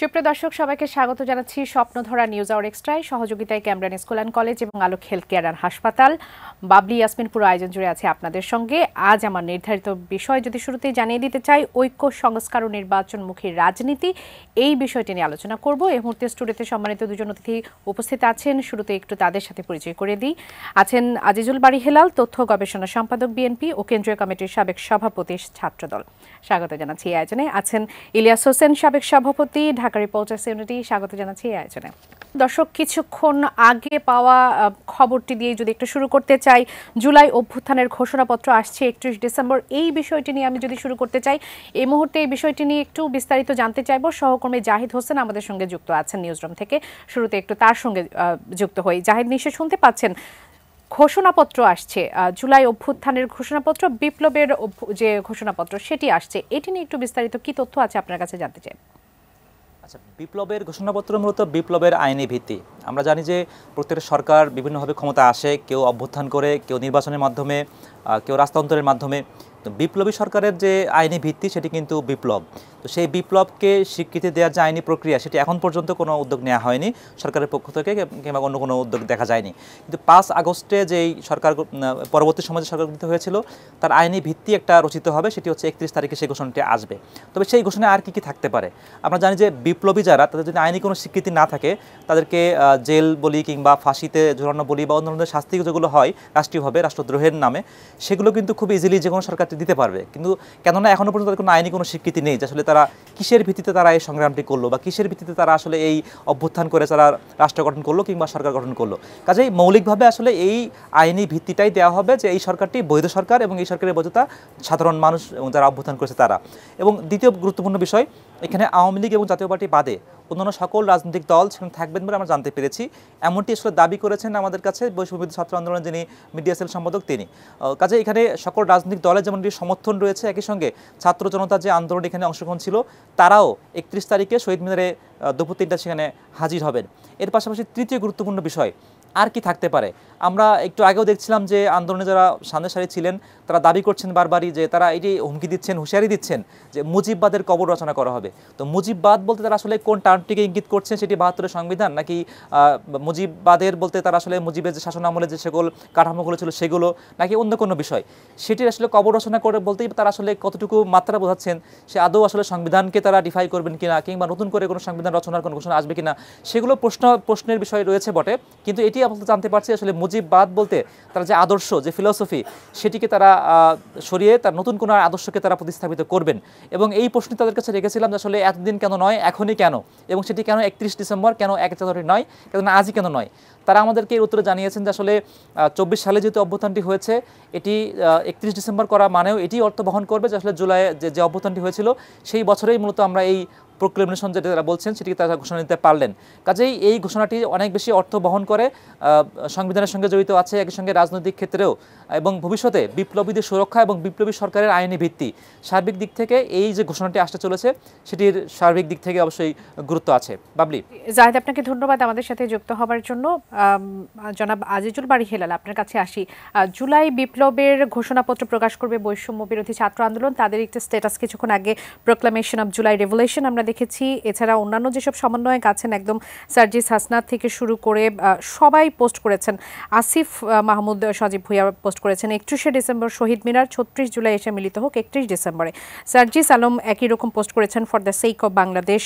সুপ্রিয় দর্শক সবাইকে স্বাগত জানাচ্ছি স্বপ্নধরা নিউজ আওয়ার এক্সট্রায় সহযোগিতায় ক্যামব্রান স্কুল অ্যান্ড কলেজ এবং আলোক হেলথ কেয়ার অ্যান্ড হাসপাতাল। বাবলি ইয়াসমিন পুরো আয়োজন জুড়ে আছে আপনাদের সঙ্গে। আজ আমার নির্ধারিত বিষয় যদি শুরুতেই জানিয়ে দিতে চাই, ঐক্য সংস্কার ও নির্বাচনমুখী রাজনীতি, এই বিষয়টি নিয়ে আলোচনা করব। এই মুহূর্তে স্টুডিওতে সম্মানিত দুজন অতিথি উপস্থিত আছেন। শুরুতে একটু তাদের সাথে পরিচয় করে দিই। আছেন আজিজুল বারী হেলাল, তথ্য গবেষণা সম্পাদক বিএনপি ও কেন্দ্রীয় কমিটির সাবেক সভাপতি ছাত্রদল, স্বাগত জানাচ্ছি এই আয়োজনে। আছেন ইলিয়াস হোসেন, সাবেক সভাপতি ঢাকা রিপোর্টার্স ইউনিটি, স্বাগত জানাচ্ছি এই আয়োজনে। দর্শক, কিছুক্ষণ আগে পাওয়া খবরটি দিয়ে যদি একটু শুরু করতে চাই, জুলাই অভ্যুত্থানের ঘোষণাপত্র আসছে 31 ডিসেম্বর। এই বিষয়টি নিয়ে আমি যদি শুরু করতে চাই, এই মুহূর্তে এই বিষয়টি নিয়ে একটু বিস্তারিত জানতে চাইব। সহকর্মী জাহিদ হোসেন আমাদের সঙ্গে যুক্ত আছেন নিউজরুম থেকে। শুরুতে একটু তার সঙ্গে যুক্ত হই। জাহিদ, নিশ্চয় শুনতে পাচ্ছেন, ঘোষণাপত্র আসছে, জুলাই অভ্যুত্থানের ঘোষণাপত্র, বিপ্লবের যে ঘোষণাপত্র সেটি আসছে। এটি নিয়ে একটু বিস্তারিত কি তথ্য আছে আপনার কাছে জানতে চাই। আচ্ছা, বিপ্লবের ঘোষণাপত্র মূলত বিপ্লবের আইনি ভিত্তি। আমরা জানি যে প্রত্যেকটা সরকার বিভিন্নভাবে ক্ষমতা আসে, কেউ অভ্যুত্থান করে, কেউ নির্বাচনের মাধ্যমে, কেউ রাজতন্ত্রের মাধ্যমে। তো বিপ্লবী সরকারের যে আইনি ভিত্তি সেটি কিন্তু বিপ্লব। তো সেই বিপ্লবকে স্বীকৃতি দেওয়ার যে আইনি প্রক্রিয়া, সেটি এখন পর্যন্ত কোনো উদ্যোগ নেওয়া হয়নি সরকারের পক্ষ থেকে, কিংবা অন্য কোনো উদ্যোগ দেখা যায়নি। কিন্তু 5 আগস্টে যেই সরকার পরবর্তী সময়ে সরকার গঠিত হয়েছিল, তার আইনি ভিত্তি একটা রচিত হবে, সেটি হচ্ছে 31 তারিখে সেই ঘোষণাটি আসবে। তবে সেই ঘোষণায় আর কি থাকতে পারে? আমরা জানি যে বিপ্লবী যারা, তাদের যদি আইনি কোনো স্বীকৃতি না থাকে, তাদেরকে জেল বলি কিংবা ফাঁসিতে ঝুলানো বলি বা অন্য শাস্তি যেগুলো হয় রাষ্ট্রীয়ভাবে রাষ্ট্রদ্রোহের নামে, সেগুলো কিন্তু খুব ইজিলি যে কোনো সরকার দিতে পারবে। কিন্তু কেননা এখনও পর্যন্ত তাদের কোনো আইনি কোনো স্বীকৃতি নেই যে আসলে তারা কিসের ভিত্তিতে তারা এই সংগ্রামটি করলো, বা কিসের ভিত্তিতে তারা আসলে এই অভ্যুত্থান করে তারা রাষ্ট্র গঠন করলো কিংবা সরকার গঠন করলো। কাজেই মৌলিকভাবে আসলে এই আইনি ভিত্তিটাই দেওয়া হবে যে এই সরকারটি বৈধ সরকার, এবং এই সরকারের বৈধতা সাধারণ মানুষ এবং যারা অভ্যুত্থান করেছে তারা। এবং দ্বিতীয় গুরুত্বপূর্ণ বিষয়, এখানে আওয়ামী লীগ এবং জাতীয় পার্টি বাদে অন্যান্য সকল রাজনৈতিক দল সেখানে থাকবেন বলে আমরা জানতে পেরেছি। এমনটি আসলে দাবি করেছেন আমাদের কাছে বৈষম্যবিরোধী ছাত্র আন্দোলনের যিনি মিডিয়া সেল সম্পাদক তিনি। কাজে এখানে সকল রাজনৈতিক দলের যেমনটি সমর্থন রয়েছে, একই সঙ্গে ছাত্র জনতা যে আন্দোলন এখানে অংশগ্রহণ ছিল, তারাও 31 তারিখে শহীদ মিনারে দুপুর 3টায় সেখানে হাজির হবেন। এর পাশাপাশি তৃতীয় গুরুত্বপূর্ণ বিষয় আর কি থাকতে পারে? আমরা একটু আগেও দেখছিলাম যে আন্দোলনে যারা সামনের সারি ছিলেন, তারা দাবি করছেন বারবারই যে তারা এটি হুমকি দিচ্ছেন, হুঁশিয়ারি দিচ্ছেন যে মুজিববাদের কবর রচনা করা হবে। তো মুজিববাদ বলতে তারা আসলে কোন টার্মটিকে ইঙ্গিত করছেন? সেটি 72-এর সংবিধান, নাকি মুজিববাদের বলতে তারা আসলে মুজিবের যে শাসন আমলে যে সকল কাঠামোগুলো ছিল সেগুলো, নাকি অন্য কোনো বিষয়? সেটি আসলে কবর রচনা করে বলতেই তারা আসলে কতটুকু মাত্রা বোঝাচ্ছেন, সে আদৌ আসলে সংবিধানকে তারা ডিফাই করবেন কিনা, কিংবা নতুন করে কোনো সংবিধান রচনার কোনো ঘোষণা আসবে কিনা, সেগুলো প্রশ্নের বিষয় রয়েছে বটে। কিন্তু এটি আমরা জানতে পারছি আসলে মুজিববাদ বলতে তারা যে আদর্শ, যে ফিলসফি, সেটিকে তারা সরিয়ে তার নতুন কোনো আদর্শকে তারা প্রতিস্থাপিত করবেন। এবং এই প্রশ্ন তাদের কাছে রেখেছিলাম যে আসলে এতদিন কেন নয়, এখনই কেন, এবং সেটি কেন 31 ডিসেম্বর, কেন 1 জানুয়ারি নয়, কেন আজই কেন নয়? তারা আমাদেরকে এর উত্তরে জানিয়েছেন যে আসলে 24 সালে যেহেতু অভ্যুত্থানটি হয়েছে, এটি 31 ডিসেম্বর করা মানেও এটি অর্থ বহন করবে যে আসলে জুলাই যে অভ্যুত্থানটি হয়েছিল সেই বছরেই মূলত আমরা এই প্রোক্লেমেশন যেটা তারা বলছেন সেটিকে তারা ঘোষণা নিতে পারলেন। কাজেই এই ঘোষণাটি অনেক বেশি অর্থ বহন করে, সংবিধানের সঙ্গে জড়িত আছে, একই সঙ্গে রাজনৈতিক ক্ষেত্রেও, এবং ভবিষ্যতে বিপ্লবীদের সুরক্ষা এবং বিপ্লবী সরকারের আইনি ভিত্তি, সার্বিক দিক থেকে এই যে ঘোষণাটি আসতে চলেছে সেটির সার্বিক দিক থেকে অবশ্যই গুরুত্ব আছে। বাবলি। জাহিদ, আপনাকে ধন্যবাদ আমাদের সাথে যুক্ত হবার জন্য। জনাব আজিজুল বারী হেলাল, আপনার কাছে আসি। জুলাই বিপ্লবের ঘোষণাপত্র প্রকাশ করবে বৈষম্য বিরোধী ছাত্র আন্দোলন, তাদের একটি স্ট্যাটাস কিছুক্ষণ আগে প্রোক্লামেশন অফ জুলাই রেভলিউশন আমরা দেখেছি। এছাড়া অন্যান্য যেসব সমন্বয়ক আছেন, একদম সার্জিস হাসনাত থেকে শুরু করে সবাই পোস্ট করেছেন। আসিফ মাহমুদ সজীব ভুইয়া পোস্ট করেছেন 31 ডিসেম্বর শহীদ মিনার, 36 জুলাই এসে মিলিত হোক 31 ডিসেম্বরে। সার্জিস আলম একই রকম পোস্ট করেছেন for the sake of Bangladesh.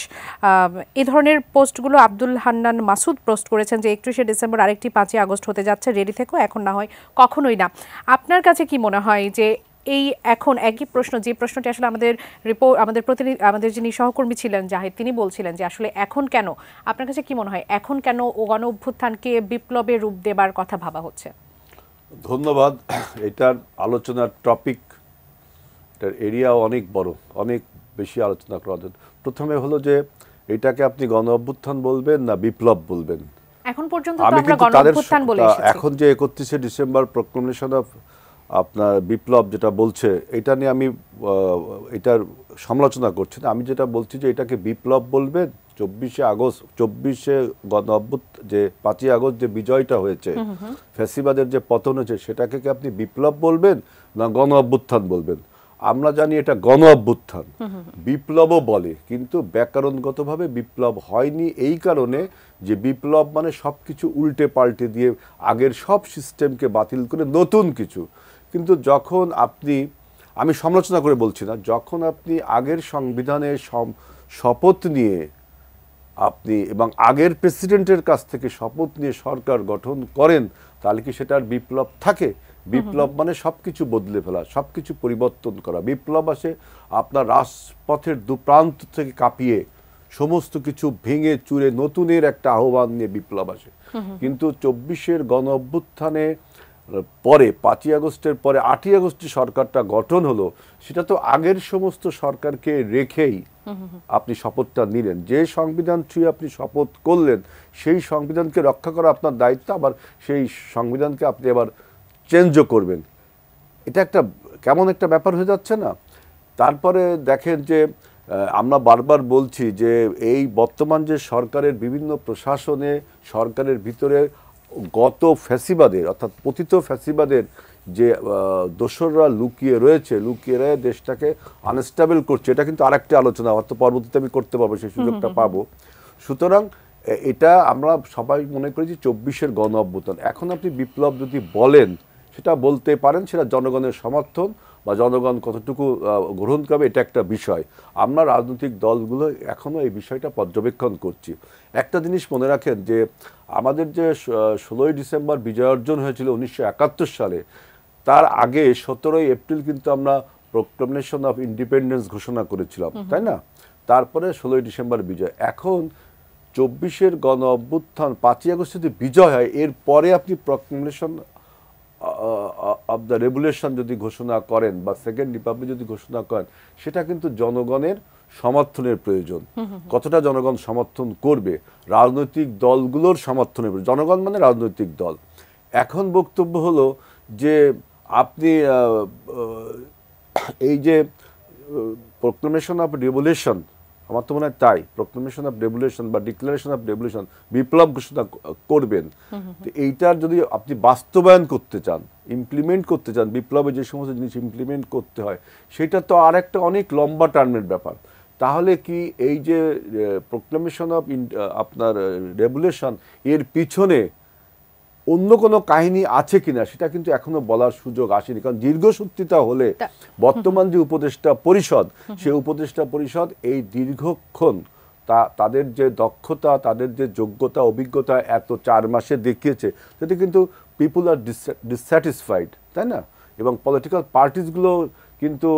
এই ধরনের পোস্টগুলো আব্দুল হান্নান মাসুদ পোস্ট করেছেন যে 31 ডিসেম্বর আরেকটি 5 আগস্ট হতে যাচ্ছে, রেডি থেকো, এখন না হয় কখনোই না। আপনার কাছে কি মনে হয় যে এই এখন একই প্রশ্ন, যে প্রশ্নটি আসলে আমাদের যিনি সহকর্মী ছিলেন জাহিদ, তিনি বলছিলেন যে আসলে এখন কেন, আপনার কাছে কি মনে হয় এখন কেন গণ অভ্যুত্থানকে বিপ্লবের রূপ দেবার কথা ভাবা হচ্ছে? ধন্যবাদ। এটার আলোচনার টপিক, এটার এরিয়াও অনেক বড়, অনেক বেশি আলোচনা করা যায়। প্রথমে হলো যে এটাকে আপনি গণ অভ্যুত্থান বলবেন না বিপ্লব বলবেন? এখন পর্যন্ত তো আমরা গণ অভ্যুত্থান বলে এসেছি। এখন যে 31 ডিসেম্বর প্রোক্লেমেশন অফ আপনার বিপ্লব যেটা বলছে, এটা নিয়ে আমি এটার সমালোচনা করছি না। আমি যেটা বলছি যে এটাকে বিপ্লব বলবেন 24 গণ অভ্যুত্থান, যে 5 আগস্ট যে বিজয়টা হয়েছে, ফ্যাসিবাদের যে পতন হয়েছে, সেটাকে কি আপনি বিপ্লব বলবেন না গণ অভ্যুত্থান বলবেন? আমরা জানি এটা গণ অভ্যুত্থান, বিপ্লবও বলে, কিন্তু ব্যাকরণগতভাবে বিপ্লব হয়নি এই কারণে যে বিপ্লব মানে সবকিছু উল্টে পাল্টে দিয়ে আগের সব সিস্টেমকে বাতিল করে নতুন কিছু। কিন্তু যখন আপনি, আমি সমালোচনা করে বলছি না, যখন আপনি আগের সংবিধানের শপথ নিয়ে আপনি এবং আগের প্রেসিডেন্টের কাছ থেকে শপথ নিয়ে সরকার গঠন করেন, তাহলে কি সেটার বিপ্লব থাকে? বিপ্লব মানে সবকিছু বদলে ফেলা, সবকিছু পরিবর্তন করা। বিপ্লব আসে আপনার রাজপথের দুপ্রান্ত থেকে কাঁপিয়ে সমস্ত কিছু ভেঙে চুরে নতুনের একটা আহ্বান নিয়ে বিপ্লব আসে। কিন্তু 24-এর গণ অভ্যুত্থানে পরে 5ই আগস্টের পরে 8ই আগস্টে সরকারটা গঠন হলো, সেটা তো আগের সমস্ত সরকারকে রেখেই আপনি শপথটা নিলেন। যে সংবিধান ছুঁয়ে আপনি শপথ করলেন সেই সংবিধানকে রক্ষা করা আপনার দায়িত্ব, আবার সেই সংবিধানকে আপনি আবার চেঞ্জও করবেন। এটা একটা কেমন একটা ব্যাপার হয়ে যাচ্ছে না? তারপরে দেখেন যে আমরা বারবার বলছি যে এই বর্তমান যে সরকারের বিভিন্ন প্রশাসনে, সরকারের ভিতরে গত ফ্যাসিবাদের অর্থাৎ পতিত ফ্যাসিবাদের যে দোসররা লুকিয়ে রয়েছে, লুকিয়ে রয়ে দেশটাকে আনস্টেবল করছে, এটা কিন্তু আরেকটা আলোচনা হয়তো পরবর্তীতে আমি করতে পারবো, সেই সুযোগটা পাবো। সুতরাং এটা আমরা সবাই মনে করি যে 24-এর গণ অভ্যুত্থান। এখন আপনি বিপ্লব যদি বলেন, সেটা বলতে পারেন, সেটা জনগণের সমর্থন বা জনগণ কতটুকু গ্রহণ করবে এটা একটা বিষয়। আমরা রাজনৈতিক দলগুলো এখনও এই বিষয়টা পর্যবেক্ষণ করছি। একটা জিনিস মনে রাখেন যে আমাদের যে 16ই ডিসেম্বর বিজয় অর্জন হয়েছিল 1971 সালে, তার আগে 17ই এপ্রিল কিন্তু আমরা প্রোক্লামেশন অফ ইন্ডিপেন্ডেন্স ঘোষণা করেছিলাম, তাই না? তারপরে 16ই ডিসেম্বর বিজয়। এখন 24-এর গণ অভ্যুত্থান 5ই আগস্ট যদি বিজয় হয়, এরপরে আপনি প্রোক্লামেশন অফ দ্য রেভলিউশন যদি ঘোষণা করেন বা সেকেন্ড রিপাবলিক যদি ঘোষণা করেন, সেটা কিন্তু জনগণের সমর্থনের প্রয়োজন। কতটা জনগণ সমর্থন করবে? রাজনৈতিক দলগুলোর সমর্থনের প্রয়োজন। জনগণ মানে রাজনৈতিক দল। এখন বক্তব্য হলো যে আপনি এই যে প্রোক্লামেশন অফ রেভলিউশন, আমার তো মনে হয় তাই, প্রোক্লামেশন অফ রেভলিউশন বা ডিক্লারেশন অফ রেভলিউশন, বিপ্লব ঘোষণা করবেন, তো এইটার যদি আপনি বাস্তবায়ন করতে চান, ইমপ্লিমেন্ট করতে চান, বিপ্লবে যে সমস্ত জিনিস ইমপ্লিমেন্ট করতে হয়, সেটা তো আর একটা অনেক লম্বা টার্মের ব্যাপার। তাহলে কি এই যে প্রোক্লামেশন অফ আপনার রেভলিউশন, এর পিছনে অন্য কোনো কাহিনী আছে কিনা সেটা কিন্তু এখনো বলার সুযোগ আসেনি। কারণ দীর্ঘসূত্রিতা হলে বর্তমান যে উপদেষ্টা পরিষদ, সেই উপদেষ্টা পরিষদ এই দীর্ঘক্ষণ তাদের যে দক্ষতা, তাদের যে যোগ্যতা, অভিজ্ঞতা এত 4 মাসে দেখিয়েছে, সেটা কিন্তু পিপুল আর ডিসস্যাটিসফাইড, তাই না? এবং পলিটিক্যাল পার্টিসগুলো কিন্তু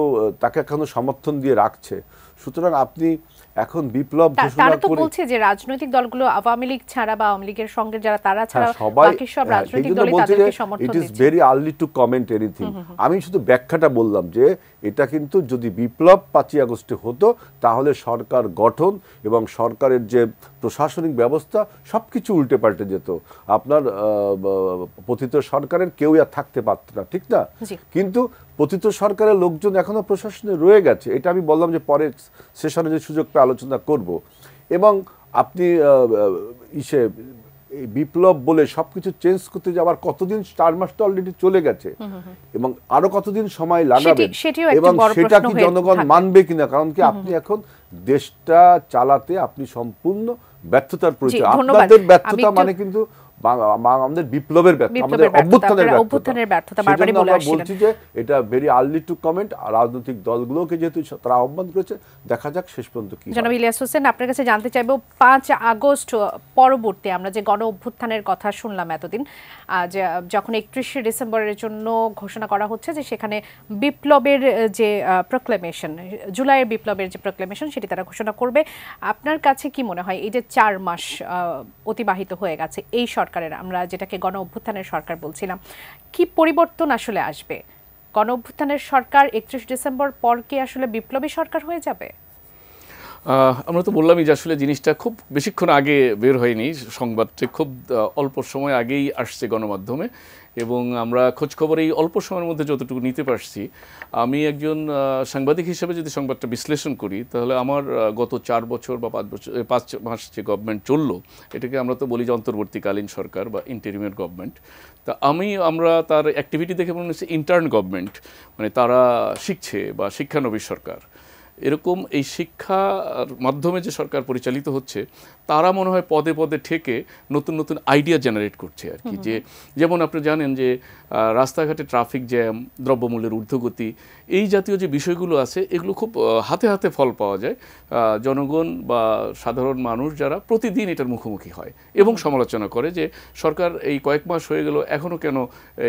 তাকে এখনো সমর্থন দিয়ে রাখছে। সুতরাং আপনি এখন বিপ্লব ঘোষণা করে, তারা তো বলছে যে রাজনৈতিক দলগুলো আওয়ামী লীগ ছাড়া বা আওয়ামী লীগের সঙ্গে যারা তারা ছাড়া বাকি সব রাজনৈতিক দলই তাদেরকে সমর্থন দিচ্ছে। It is very early two comment anything. আমি শুধু ব্যাখ্যাটা বললাম যে এটা কিন্তু যদি বিপ্লব 5ই আগস্টে হতো, তাহলে সরকার গঠন এবং সরকারের যে প্রশাসনিক ব্যবস্থা সবকিছু উল্টে পাল্টে যেত। আপনার পতিত সরকারের কেউ আর থাকতে পারত না, ঠিক না? কিন্তু পতিত সরকারের লোকজন এখনো প্রশাসনে রয়ে গেছে। এটা আমি বললাম যে পরের সেশনে যে সুযোগ পেয়ে আলোচনা করব। এবং আপনি এই বিপ্লব বলে সবকিছু চেঞ্জ করতে যাওয়ার কতদিন, 4 মাস তো অলরেডি চলে গেছে, এবং আরো কতদিন সময় লাগাবে, এবং সেটা কি জনগণ মানবে কিনা? কারণ কি আপনি এখন দেশটা চালাতে আপনি সম্পূর্ণ ব্যর্থতার পরিচয়। আপনাদের ব্যর্থতা মানে কিন্তু আমাদের বিপ্লবের ব্যর্থতা, আমাদের অভ্যুত্থানের ব্যর্থতা। বারবারই বলে আসছি বলছি যে এটা ভেরি আর্লি টু কমেন্ট। আর রাজনৈতিক দলগুলোকে যেহেতু তারা আহ্বান করেছে, দেখা যাক শেষ পর্যন্ত কি। জনাব ইলিয়াস হোসেন, আপনার কাছে জানতে চাইবো 5 আগস্ট পরবর্তী আমরা যে গণ অভ্যুত্থানের কথা শুনলাম এতদিন, যে যখন 31শে ডিসেম্বরের জন্য ঘোষণা করা হচ্ছে যে সেখানে বিপ্লবের যে প্রোক্লেমেশন, জুলাইয়ের বিপ্লবের যে প্রোক্লেমেশন, সেটি তারা ঘোষণা করবে। আপনার কাছে কি মনে হয় এই যে 4 মাস অতিবাহিত হয়ে গেছে এই সরকারের, আমরা যেটাকে গণ অভ্যুত্থানের সরকার বলছিলাম, কি পরিবর্তন আসলে আসবে? গণ অভ্যুত্থানের সরকার 31 ডিসেম্বর পর কি আসলে বিপ্লবী সরকার হয়ে যাবে? আমরা তো বললামই যে আসলে জিনিসটা খুব বেশিক্ষণ আগে বের হয়নি, সংবাদটি খুব অল্প সময় আগেই আসছে গণমাধ্যমে, এবং আমরা খোঁজখবর এই অল্প সময়ের মধ্যে যতটুকু নিতে পারছি, আমি একজন সাংবাদিক হিসেবে যদি সংবাদটা বিশ্লেষণ করি, তাহলে আমার গত 4 বছর বা 5 মাস যে গভর্নমেন্ট চললো, এটাকে আমরা তো বলি যে অন্তর্বর্তীকালীন সরকার বা ইন্টারিমের গভর্নমেন্ট। তা আমরা তার অ্যাক্টিভিটি দেখে মনে হচ্ছে ইন্টার্ন গভর্নমেন্ট, মানে তারা শিখছে বা শিক্ষানবিশ সরকার। এরকম এই শিক্ষার মাধ্যমে যে সরকার পরিচালিত হচ্ছে, তারা মনে হয় পদে পদে ঠেকে নতুন নতুন আইডিয়া জেনারেট করছে আর কি। যেমন আপনি জানেন যে রাস্তাঘাটে ট্রাফিক জ্যাম, দ্রব্যমূল্যের ঊর্ধ্বগতি, এই জাতীয় যে বিষয়গুলো আছে, এগুলো খুব হাতে হাতে ফল পাওয়া যায়। জনগণ বা সাধারণ মানুষ যারা প্রতিদিন এটার মুখোমুখি হয় এবং সমালোচনা করে যে সরকার এই কয়েক মাস হয়ে গেল এখনও কেন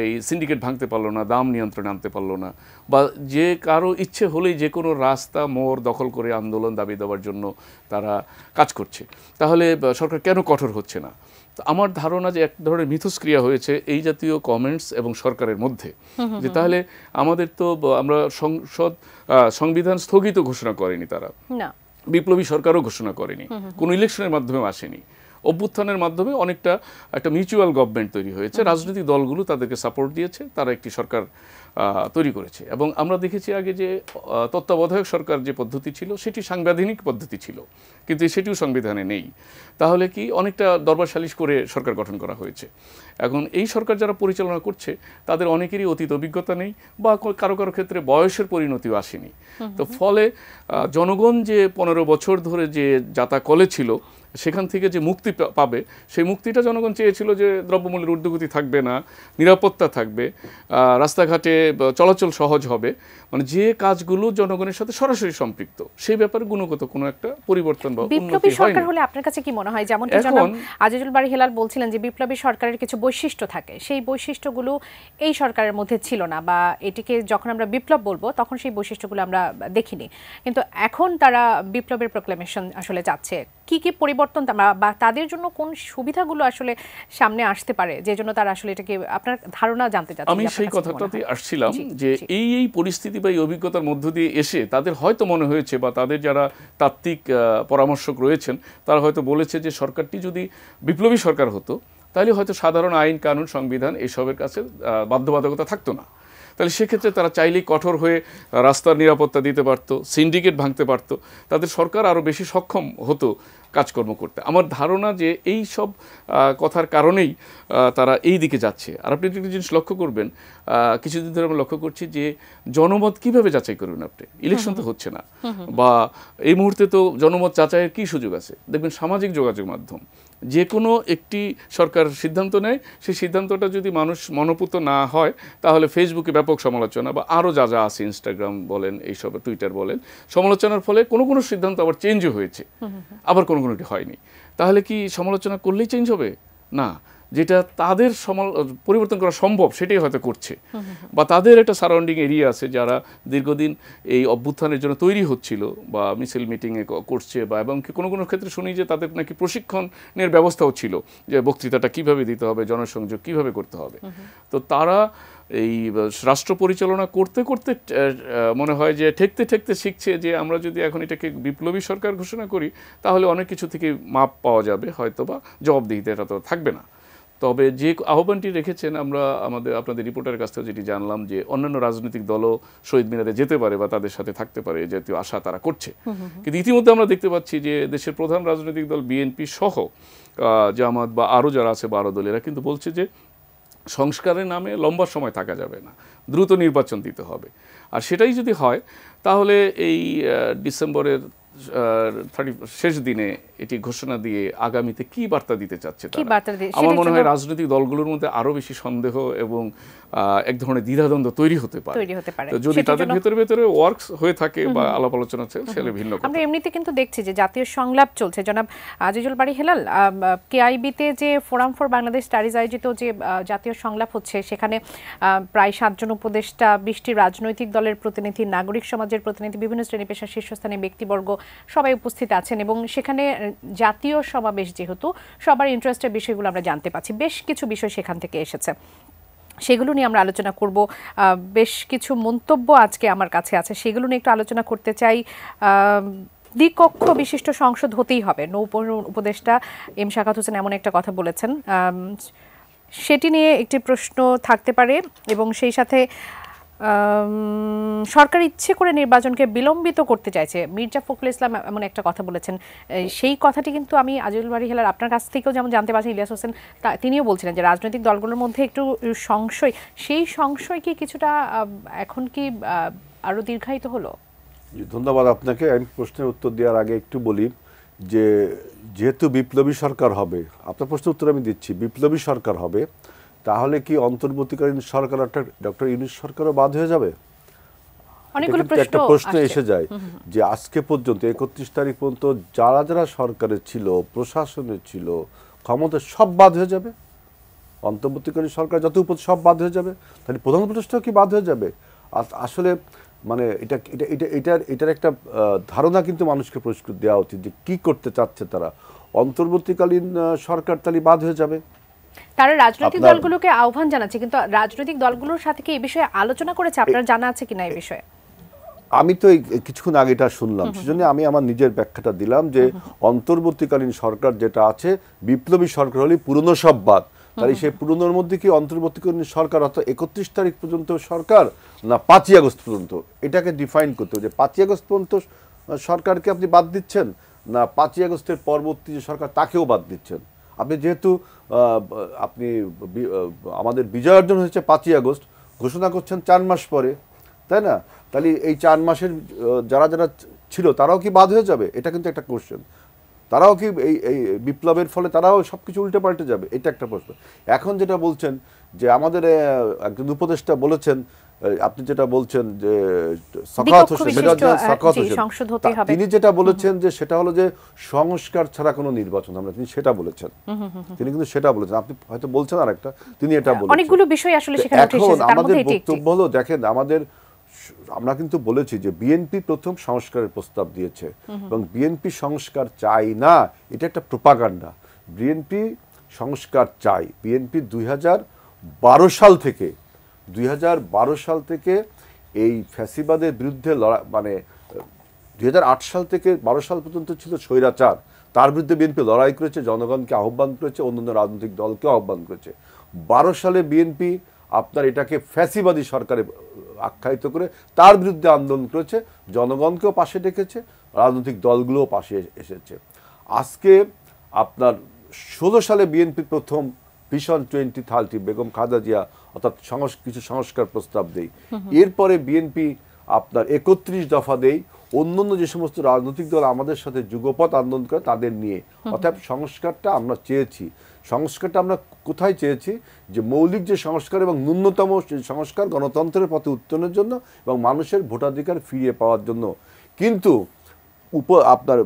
এই সিন্ডিকেট ভাঙতে পারলো না, দাম নিয়ন্ত্রণে আনতে পারলো না, বা যে কারো ইচ্ছে হলেই যে কোনো রাস্তা মোড় দখল করে আন্দোলন দাবি দেওয়ার জন্য তারা কাজ করছে, তাহলে সরকার কেন কঠোর হচ্ছে না? আমার ধারণা যে এক ধরনের মিথস্ক্রিয়া হয়েছে এই জাতীয় কমেন্টস এবং সরকারের মধ্যে, যে তাহলে আমাদের তো আমরা সংবিধান স্থগিত ঘোষণা করেনি, তারা বিপ্লবী সরকারও ঘোষণা করেনি, কোনো ইলেকশনের মাধ্যমেও আসেনি, অভ্যুত্থানের মাধ্যমে অনেকটা একটা মিউচুয়াল গভর্নমেন্ট তৈরি হয়েছে, রাজনৈতিক দলগুলো তাদেরকে সাপোর্ট দিয়েছে, তারা একটি সরকার তৈরি করেছে। এবং আমরা দেখেছি আগে যে তত্ত্বাবধায়ক সরকার যে পদ্ধতি ছিল সেটি সাংবিধানিক পদ্ধতি ছিল, কিন্তু সেটিও সংবিধানে নেই। তাহলে কি অনেকটা দরবার সালিশ করে সরকার গঠন করা হয়েছে। এখন এই সরকার যারা পরিচালনা করছে তাদের অনেকেরই অতীত অভিজ্ঞতা নেই, বা কারো কারো ক্ষেত্রে বয়সের পরিণতিও আসেনি। তো ফলে জনগণ যে 15 বছর ধরে যে যাতা কলে ছিল, সেখান থেকে যে মুক্তি পাবে, সেই মুক্তিটা জনগণ চেয়েছিল যে দ্রব্যমূল্যের ঊর্ধ্বগতি থাকবে না, নিরাপত্তা থাকবে, রাস্তাঘাটে চলাচল সহজ হবে, মানে যে কাজগুলো জনগণের সাথে সরাসরি সম্পৃক্ত, সেই ব্যাপারে গুণগত কোনো একটা পরিবর্তন বা বিপ্লবী সরকার হলে আপনার কাছে কি মনে হয়, যেমন জনাব আজিজুল বারী হেলাল বলছিলেন যে বিপ্লবী সরকারের কিছু বৈশিষ্ট্য থাকে, সেই বৈশিষ্ট্যগুলো এই সরকারের মধ্যে ছিল না, বা এটিকে যখন আমরা বিপ্লব বলবো তখন সেই বৈশিষ্ট্যগুলো আমরা দেখিনি, কিন্তু এখন তারা বিপ্লবের প্রোক্লেমেশন আসলে যাচ্ছে, কি কি পরিবর্তন বা তাদের জন্য কোন সুবিধাগুলো আসলে সামনে আসতে পারে, যে জন্য তারা আসলে এটাকে, আপনার ধারণা জানতে চাচ্ছি। আমি সেই কথাটাতে আসছিলাম যে এই পরিস্থিতি বা এই অভিজ্ঞতার মধ্য দিয়ে এসে তাদের হয়তো মনে হয়েছে, বা তাদের যারা তাত্ত্বিক পরামর্শক রয়েছেন তারা হয়তো বলেছে যে সরকারটি যদি বিপ্লবী সরকার হতো, তাহলে হয়তো সাধারণ আইন কানুন সংবিধান এসবের কাছে বাধ্যবাধকতা থাকতো না। তাহলে সেক্ষেত্রে তারা চাইলেই কঠোর হয়ে রাস্তার নিরাপত্তা দিতে পারত, সিন্ডিকেট ভাঙতে পারত, তাদের সরকার আরও বেশি সক্ষম হতো কাজকর্ম করতে। আমার ধারণা যে এই সব কথার কারণেই তারা এই দিকে যাচ্ছে। আর আপনি একটা জিনিস লক্ষ্য করবেন, কিছুদিন ধরে আমরা লক্ষ্য করছি যে জনমত কিভাবে যাচাই করবেন আপনি, ইলেকশন তো হচ্ছে না, বা এই মুহূর্তে তো জনমত যাচাইয়ের কী সুযোগ আছে? দেখবেন সামাজিক যোগাযোগ মাধ্যম, যে কোনো একটি সরকার সিদ্ধান্ত নেয়, সেই সিদ্ধান্তটা যদি মানুষ মনোপুত না হয়, তাহলে ফেসবুকে ব্যাপক সমালোচনা, বা আরও যা যা আছে, ইনস্টাগ্রাম বলেন, এইসব টুইটার বলেন, সমালোচনার ফলে কোনো কোনো সিদ্ধান্ত আবার চেঞ্জও হয়েছে, আবার কোনো কোনোটি হয়নি। তাহলে কি সমালোচনা করলেই চেঞ্জ হবে? না, যেটা তাদের পরিবর্তন করা সম্ভব সেটাই হয়তো করছে, বা তাদের একটা সারাউন্ডিং এরিয়া আছে যারা দীর্ঘদিন এই অভ্যুত্থানের জন্য তৈরি হচ্ছিল, বা মিছিল মিটিংয়ে করছে, বা এবং কোনো কোনো ক্ষেত্রে শুনি যে তাদের নাকি প্রশিক্ষণের ব্যবস্থাও ছিল, যে বক্তৃতাটা কিভাবে দিতে হবে, জনসংযোগ কিভাবে করতে হবে। তো তারা এই রাষ্ট্র পরিচালনা করতে করতে মনে হয় যে ঠেকতে ঠেকতে শিখছে যে আমরা যদি এখন এটাকে বিপ্লবী সরকার ঘোষণা করি, তাহলে অনেক কিছু থেকে মাপ পাওয়া যাবে, হয়তো বা জবাবদিহিতা এটা তো থাকবে না। তবে যে আহ্বানটি রেখেছেন, আমরা আপনাদের রিপোর্টারের কাছ থেকে যেটি জানলাম, যে অন্যান্য রাজনৈতিক দলও শহীদ মিনারে যেতে পারে বা তাদের সাথে থাকতে পারে, এই জাতীয় আশা তারা করছে। কিন্তু ইতিমধ্যে আমরা দেখতে পাচ্ছি যে দেশের প্রধান রাজনৈতিক দল বিএনপি সহ জামাত বা আরও যারা আছে 12 দল, এরা কিন্তু বলছে যে সংস্কারের নামে লম্বা সময় থাকা যাবে না, দ্রুত নির্বাচন দিতে হবে। আর সেটাই যদি হয়, তাহলে এই ডিসেম্বরের শেষ দিনে এটি ঘোষণা দিয়ে আগামীতে কি বার্তা দিতে চাচ্ছে আমার মনে হয় রাজনৈতিক দলগুলোর মধ্যে আরো বেশি সন্দেহ এবং এক ধরনের দ্বিধাদ্বন্দ্ব তৈরি হতে পারে। তো যদি তাদের ভেতরে ওয়ার্কস হয়ে থাকে বা আলাপ আলোচনা চলছে, সেটা ভিন্ন কথা। আমরা এমনিতে কিন্তু দেখছি যে জাতীয় সংলাপ চলছে। জনাব আজিজুল বারী হেলাল, কেআইবিতে যে ফোরাম ফর বাংলাদেশ স্টাডিজ আয়োজিত যে জাতীয় সংলাপ হচ্ছে, সেখানে প্রায় 7 জন উপদেষ্টা, 20টি রাজনৈতিক দলের প্রতিনিধি, নাগরিক সমাজের প্রতিনিধি, বিভিন্ন শ্রেণী পেশার শীর্ষস্থানীয় ব্যক্তিবর্গ সবাই উপস্থিত আছেন, এবং সেখানে জাতীয় সমাবেশ যেহেতু সবার ইন্টারেস্টের বিষয়গুলো আমরা জানতে পাচ্ছি, বেশ কিছু বিষয় সেখান থেকে এসেছে, সেগুলো নিয়ে আমরা আলোচনা করব। বেশ কিছু মন্তব্য আজকে আমার কাছে আছে, সেগুলো নিয়ে একটু আলোচনা করতে চাই। দ্বিকক্ষ বিশিষ্ট সংসদ হতেই হবে, নৌ উপদেষ্টা এম শাকাত হোসেন এমন একটা কথা বলেছেন। সেটি নিয়ে একটি প্রশ্ন থাকতে পারে এবং সেই সাথে সরকার ইচ্ছে করে নির্বাচনকে বিলম্বিত করতে চাইছে, মির্জা ফখরুল ইসলাম এমন একটা কথা বলেছেন। সেই কথাটি কিন্তু আমি আজিজুল বারী হেলাল আপনার কাছ থেকেও যেমন জানতে পারছি, ইলিয়াস হোসেন তিনিও বলছিলেন যে রাজনৈতিক দলগুলোর মধ্যে একটু সংশয়, সেই সংশয় কি কিছুটা এখন কি আরো দীর্ঘায়িত হলো? ধন্যবাদ আপনাকে। আমি প্রশ্নের উত্তর দেওয়ার আগে একটু বলি যে যেহেতু বিপ্লবী সরকার হবে, আপনার প্রশ্নের উত্তর আমি দিচ্ছি, বিপ্লবী সরকার হবে, তাহলে কি অন্তর্বর্তীকালীন সরকার ডক্টর ইউনূস সরকারও বাদ হয়ে যাবে? একটা প্রশ্ন এসে যায় যে আজকে পর্যন্ত 31 তারিখ পর্যন্ত যারা যারা সরকারে ছিল, প্রশাসনে ছিল, ক্ষমতা সব বাদ হয়ে যাবে? অন্তর্বর্তীকালীন সরকার যত সব বাদ হয়ে যাবে, তাহলে প্রধান উপদেষ্টাও কি বাদ হয়ে যাবে? আসলে মানে এটার একটা ধারণা কিন্তু মানুষকে পরিষ্কার দেওয়া উচিত যে কি করতে চাচ্ছে তারা। অন্তর্বর্তীকালীন সরকার তাহলে বাদ হয়ে যাবে। তারা রাজনৈতিক দলগুলোকে আহ্বান জানাচ্ছে, কিন্তু রাজনৈতিক দলগুলোর সাথে কি এই বিষয়ে আলোচনা করেছে? আপনার জানা আছে কিনা এই বিষয়ে? আমি তো কিছুক্ষণ আগে এটা শুনলাম, সেজন্য আমি আমার নিজের ব্যাখ্যাটা দিলাম যে অন্তর্বর্তীকালীন সরকার যেটা আছে, বিপ্লবী সরকার হলে পুরনো সব বাদ। তাহলে সেই পুরনোর মধ্যে কি অন্তর্বর্তীকালীন সরকার অর্থাৎ 31 তারিখ পর্যন্ত সরকার, না 5ই আগস্ট পর্যন্ত? এটাকে ডিফাইন করতে হবে যে 5ই আগস্ট পর্যন্ত সরকারকে আপনি বাদ দিচ্ছেন, না 5ই আগস্টের পরবর্তী যে সরকার তাকেও বাদ দিচ্ছেন। আপনি যেহেতু আপনি আমাদের বিজয় অর্জন হয়েছে 5ই আগস্ট, ঘোষণা করছেন 4 মাস পরে, তাই না? তাহলে এই 4 মাসের যারা যারা ছিল তারাও কি বাদ হয়ে যাবে? এটা কিন্তু একটা কোশ্চেন। তারাও কি এই বিপ্লবের ফলে তারাও সব কিছু উল্টে পাল্টে যাবে? এটা একটা প্রশ্ন। এখন যেটা বলছেন যে আমাদের একজন উপদেষ্টা বলেছেন, আপনি যেটা বলছেন যে সাখাওয়াত হোসেন, তিনি যেটা বলেছেন যে সেটা হলো যে সংস্কার ছাড়া কোনো নির্বাচন আমরা, তিনি সেটা বলেছেন। তিনি কিন্তু সেটা বলেছেন, আপনি হয়তো বলছেন আর একটা, তিনি এটা বলেছেন। অনেকগুলো বিষয় আসলে সেখানে উঠে এসেছে, তার মধ্যে আমাদের বক্তব্য হলো, দেখেন আমরা কিন্তু বলেছি যে বিএনপি প্রথম সংস্কারের প্রস্তাব দিয়েছে এবং বিএনপি সংস্কার চাই না, এটা একটা প্রোপাগান্ডা। বিএনপি সংস্কার চাই। বিএনপি 2012 সাল থেকে এই ফ্যাসিবাদের বিরুদ্ধে মানে 2008 সাল থেকে 12 সাল পর্যন্ত ছিল স্বৈরাচার, তার বিরুদ্ধে বিএনপি লড়াই করেছে, জনগণকে আহ্বান করেছে, অন্যান্য রাজনৈতিক দলকে আহ্বান করেছে। 12 সালে বিএনপি আপনার এটাকে ফ্যাসিবাদী সরকারে আখ্যায়িত করে তার বিরুদ্ধে আন্দোলন করেছে, জনগণকেও পাশে ডেকেছে, রাজনৈতিক দলগুলোও পাশে এসেছে। আজকে আপনার 16 সালে বিএনপি প্রথম ভিশন 2030 বেগম খালেদা জিয়া অর্থাৎ কিছু সংস্কার প্রস্তাব দেই। এরপরে বিএনপি আপনার 31 দফা দেই, অন্যান্য যে সমস্ত রাজনৈতিক দল আমাদের সাথে যুগপৎ আন্দোলন করে তাদের নিয়ে। অর্থাৎ সংস্কারটা আমরা চেয়েছি। সংস্কারটা আমরা কোথায় চেয়েছি? যে মৌলিক যে সংস্কার এবং ন্যূনতম সংস্কার গণতন্ত্রের পথে উত্তরণের জন্য এবং মানুষের ভোটাধিকার ফিরিয়ে পাওয়ার জন্য। কিন্তু আপনার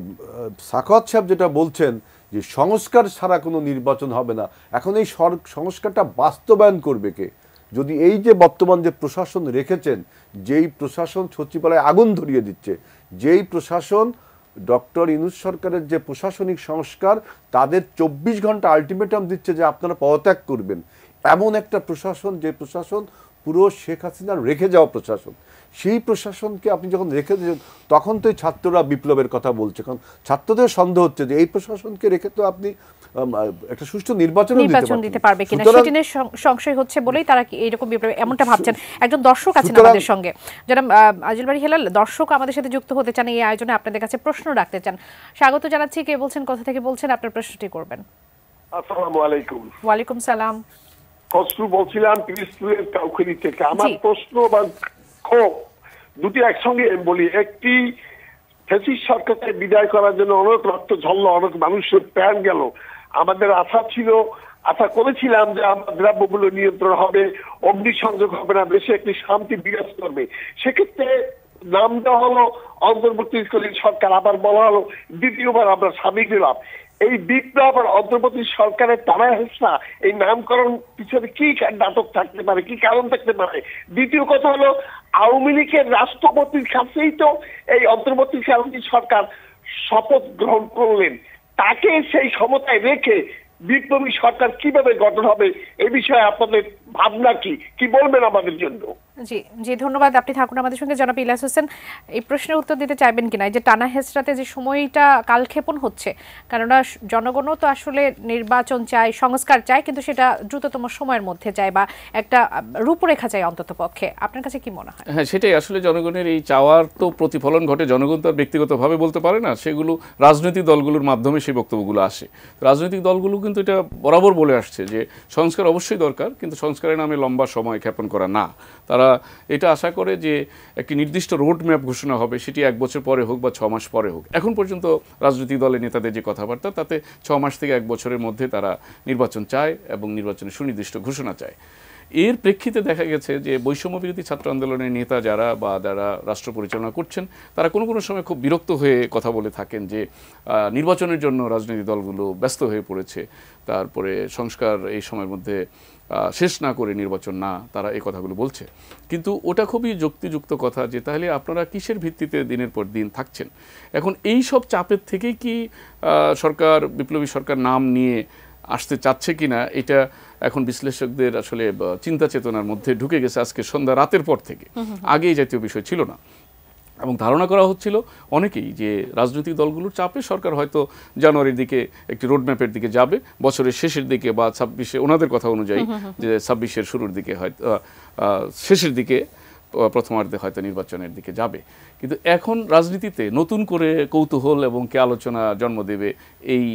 সাখাওয়াত সাহেব যেটা বলছেন যে সংস্কার ছাড়া কোনো নির্বাচন হবে না, এখন এই সংস্কারটা বাস্তবায়ন করবে কে? যদি এই যে বর্তমান যে প্রশাসন রেখেছেন, যেই প্রশাসন সচিবালয়ে আগুন ধরিয়ে দিচ্ছে, যেই প্রশাসন ডক্টর ইউনূস সরকারের যে প্রশাসনিক সংস্কার তাদের 24 ঘন্টা আলটিমেটাম দিচ্ছে যে আপনারা পদত্যাগ করবেন, এমন একটা প্রশাসন, যে প্রশাসন পুরো শেখ হাসিনার রেখে যাওয়া প্রশাসন, সেই প্রশাসনকে আপনি যখন রেখে দিয়েছেন তখন তো ছাত্ররা বিপ্লবের কথা বলছে। কারণ ছাত্রদের সন্দেহ হচ্ছে যে এই প্রশাসনকে রেখে তো আপনি একটা সুষ্ঠু নির্বাচন দিতে পারবে কিনা সেটা নিয়ে সংশয় হচ্ছে বলেই তারা এইরকম বিপ্লব এমনটা ভাবছেন। একজন দর্শক আছেন আমাদের সঙ্গে, যারা আজিজুল বারী হেলাল দর্শক আমাদের সাথে যুক্ত হতে চান, এই আয়োজনে আপনাদের কাছে প্রশ্ন রাখতে চান। স্বাগত জানাচ্ছি। কে বলছেন, কোথা থেকে বলছেন, আপনার প্রশ্নটি করবেন। আসসালামু আলাইকুম। ওয়ালাইকুম সালাম। খসরু বলছিলাম পিরিজপুরের কাউখালী থেকে। আমার প্রশ্ন বা ক্ষোভ দুটি একসঙ্গে বলি। একটি, ফ্যাসিস্ট সরকারকে বিদায় করার জন্য অনেক রক্ত ঝরল, অনেক মানুষের প্রাণ গেল। আমাদের আশা করেছিলাম যে আমার দ্রব্যমূল্য নিয়ন্ত্রণ হবে, অগ্নিসংযোগ হবে না, দেশে একটি শান্তি বিরাজ করবে। সেক্ষেত্রে নাম দেওয়া হলো অন্তর্বর্তীকালীন সরকার, আবার বলা হলো দ্বিতীয়বার আমরা স্বামী দিলাম। এই বিপ্লব আর অন্তর্বর্তী সরকারের টানা হেসা, এই নামকরণ পিছনে কি নাটক থাকতে পারে, কি কারণ থাকতে পারে? দ্বিতীয় কথা হলো, আওয়ামী লীগের রাষ্ট্রপতির কাছেই তো এই অন্তর্বর্তীকালীন সরকার শপথ গ্রহণ করলেন। তাকে সেই ক্ষমতায় রেখে বিপ্লবী সরকার কিভাবে গঠন হবে, এ বিষয়ে আপনাদের ভাবনা কি বলবেন আমাদের জন্য? জি জি, ধন্যবাদ। আপনি থাকুন আমাদের সঙ্গে। জনাব ইলিয়াস হোসেন, এই প্রশ্নের উত্তর দিতে চাইবেন কিনা, এই যে টানা হেঁচড়াতে যে সময়টা কালক্ষেপণ হচ্ছে, কেননা জনগণও তো আসলে নির্বাচন চায়, সংস্কার চায়, কিন্তু সেটা দ্রুততম সময়ের মধ্যে চায় বা একটা রূপরেখা চায় অন্তত পক্ষে। আপনার কাছে কি মনে হয়? হ্যাঁ, সেটাই আসলে জনগণের এই চাওয়ার তো প্রতিফলন ঘটে। জনগণ তো আর ব্যক্তিগতভাবে বলতে পারে না, সেগুলো রাজনৈতিক দলগুলোর মাধ্যমে সেই বক্তব্যগুলো আসে। রাজনৈতিক দলগুলো কিন্তু এটা বরাবর বলে আসছে যে সংস্কার অবশ্যই দরকার, কিন্তু সংস্কারের নামে লম্বা সময় ক্ষেপণ করা না। তারা এটা আশা করে যে একটি নির্দিষ্ট রোড ম্যাপ ঘোষণা হবে, সেটি 1 বছর পরে হোক বা 6 মাস পরে হোক। এখন পর্যন্ত রাজনৈতিক দলের নেতাদের যে কথাবার্তা, তাতে 6 মাস থেকে 1 বছরের মধ্যে তারা নির্বাচন চায় এবং নির্বাচনের সুনির্দিষ্ট ঘোষণা চায়। এর প্রেক্ষিতে দেখা গেছে যে বৈষম্য বিরোধী ছাত্র আন্দোলনের নেতা যারা বা যারা রাষ্ট্র পরিচালনা করছেন, তারা কোনো কোনো সময় খুব বিরক্ত হয়ে কথা বলে থাকেন যে নির্বাচনের জন্য রাজনৈতিক দলগুলো ব্যস্ত হয়ে পড়েছে, তারপরে সংস্কার এই সময়ের মধ্যে শেষ না করে নির্বাচন না, তারা এই কথাগুলো বলছে। কিন্তু ওটা খুবই যুক্তিযুক্ত কথা যে তাহলে আপনারা কিসের ভিত্তিতে দিনের পর দিন থাকছেন? এখন এই সব চাপের থেকেই কি সরকার, বিপ্লবী সরকার নাম নিয়ে আসতে চাচ্ছে কিনা, এটা এখন বিশ্লেষকদের আসলে চিন্তা চেতনার মধ্যে ঢুকে গেছে আজকে সন্ধ্যা রাতের পর থেকে। আগে এই জাতীয় বিষয় ছিল না, এবং ধারণা করা হচ্ছিল অনেকেই যে রাজনৈতিক দলগুলোর চাপে সরকার হয়তো জানুয়ারির দিকে একটি রোডম্যাপের দিকে যাবে, বছরের শেষের দিকে বা 26-এ, ওনাদের কথা অনুযায়ী যে 26-এর শুরুর দিকে হয়তো শেষের দিকে, প্রথমার্ধে হয়তো নির্বাচনের দিকে যাবে। কিন্তু এখন রাজনীতিতে নতুন করে কৌতূহল এবং কে আলোচনা জন্ম দেবে এই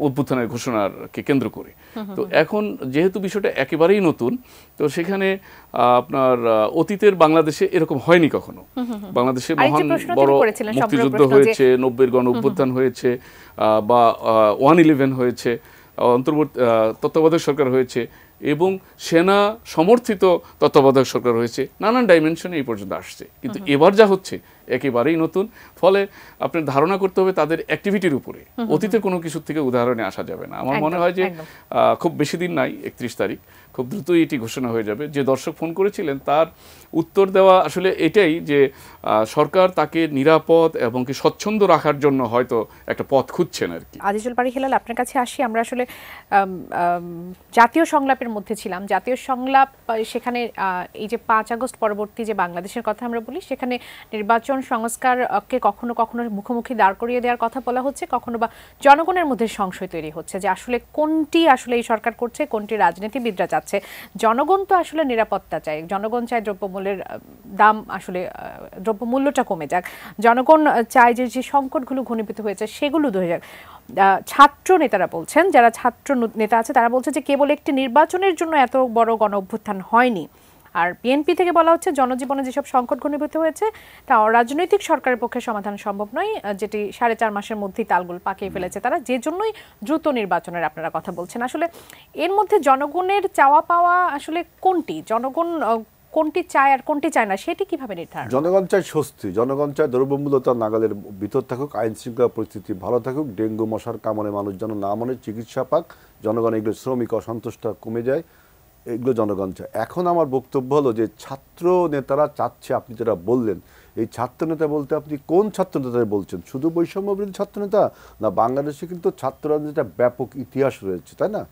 অভ্যুত্থানের ঘোষণাকে কেন্দ্র করে। তো এখন যেহেতু বিষয়টা একেবারেই নতুন, তো সেখানে আপনার অতীতের বাংলাদেশে এরকম হয়নি কখনো। বাংলাদেশে মহান বড় মুক্তিযুদ্ধ হয়েছে, 90-এর গণ অভ্যুত্থান হয়েছে, বা 1/11 হয়েছে, অন্তর্বর্তী তত্ত্বাবধায়ক সরকার হয়েছে, এবং সেনা সমর্থিত তত্ত্বাবধায়ক সরকার হয়েছে। নানান ডাইমেনশনে এই পর্যন্ত আসছে, কিন্তু এবার যা হচ্ছে একেবারেই নতুন। ফলে আপনার ধারণা করতে হবে তাদের অ্যাক্টিভিটির উপরে, অতীতের কোনো কিছু থেকে উদাহরণে আসা যাবে না। আমার মনে হয় যে খুব বেশি দিন নাই, 31 তারিখ, খুব দ্রুতই এটি ঘোষণা হয়ে যাবে। যে দর্শক ফোন করেছিলেন তার উত্তর দেওয়া আসলে এটাই যে সরকার তাকে নিরাপদ এবং কি স্বচ্ছন্দ রাখার জন্য হয়তো একটা পথ খুঁজছেন আর কি। আজিজুল বারী হেলাল, আপনার কাছে আসি। আমরা আসলে জাতীয় সংলাপের মধ্যে ছিলাম। জাতীয় সংলাপ, সেখানে এই যে 5 আগস্ট পরবর্তী যে বাংলাদেশের কথা আমরা বলি, সেখানে নির্বাচন সংস্কারকে কখনো কখনো মুখোমুখি দাঁড় করিয়ে দেওয়ার কথা বলা হচ্ছে, কখনো বা জনগণের মধ্যে সংশয় তৈরি হচ্ছে যে আসলে কোনটি আসলে এই সরকার করছে, কোনটি রাজনীতিবিদরা চাচ্ছে। জনগণ তো আসলে নিরাপত্তা চায়, জনগণ চায় দ্রব্যমূল্যের দাম, আসলে দ্রব্যমূল্যটা কমে যাক, জনগণ চায় যে যে সংকটগুলো ঘনীভূত হয়েছে সেগুলো দূর হয়ে যাক। ছাত্র নেতারা বলছেন, যারা ছাত্র নেতা আছে তারা বলছে যে কেবল একটি নির্বাচনের জন্য এত বড় গণ অভ্যুত্থান হয়নি। আর বিএনপি থেকে বলা হচ্ছে জনজীবনে যেসব সংকট ঘনীভূত হয়েছে তা রাজনৈতিক সরকারের পক্ষে সমাধান সম্ভব নয়, যেটি 4.5 মাসের মধ্যেই তালগুল পাকিয়ে ফেলেছে তারা, যে জন্যই দ্রুত নির্বাচনের আপনারা কথা বলছেন। আসলে এর মধ্যে জনগণের চাওয়া পাওয়া আসলে কোনটি, জনগণ কোনটি চায় আর কোনটি চায় না, সেটি কিভাবে নির্ধারণ? জনগণ চায় স্বস্তি, জনগণ চায় দ্রব্যমূল্য তার নাগালের ভিতর থাকুক, আইন শৃঙ্খলা পরিস্থিতি ভালো থাকুক, ডেঙ্গু মশার কামড়ে মানুষ যেন না মনে, চিকিৎসা পাক, জনগণ এগুলো শ্রমিক অসন্তোষটা কমে যায়, এগুলো জনগণ চায়। এখন আমার বক্তব্য হলো যে ছাত্র নেতারা চাচ্ছে, আপনি যেটা বললেন, এই ছাত্র নেতা বলতে আপনি কোন ছাত্র নেতা বলছেন? শুধু বৈষম্য বিরোধী ছাত্র নেতা না? বাংলাদেশে কিন্তু ছাত্র রাজনীতির ব্যাপক ইতিহাস রয়েছে, তাই না?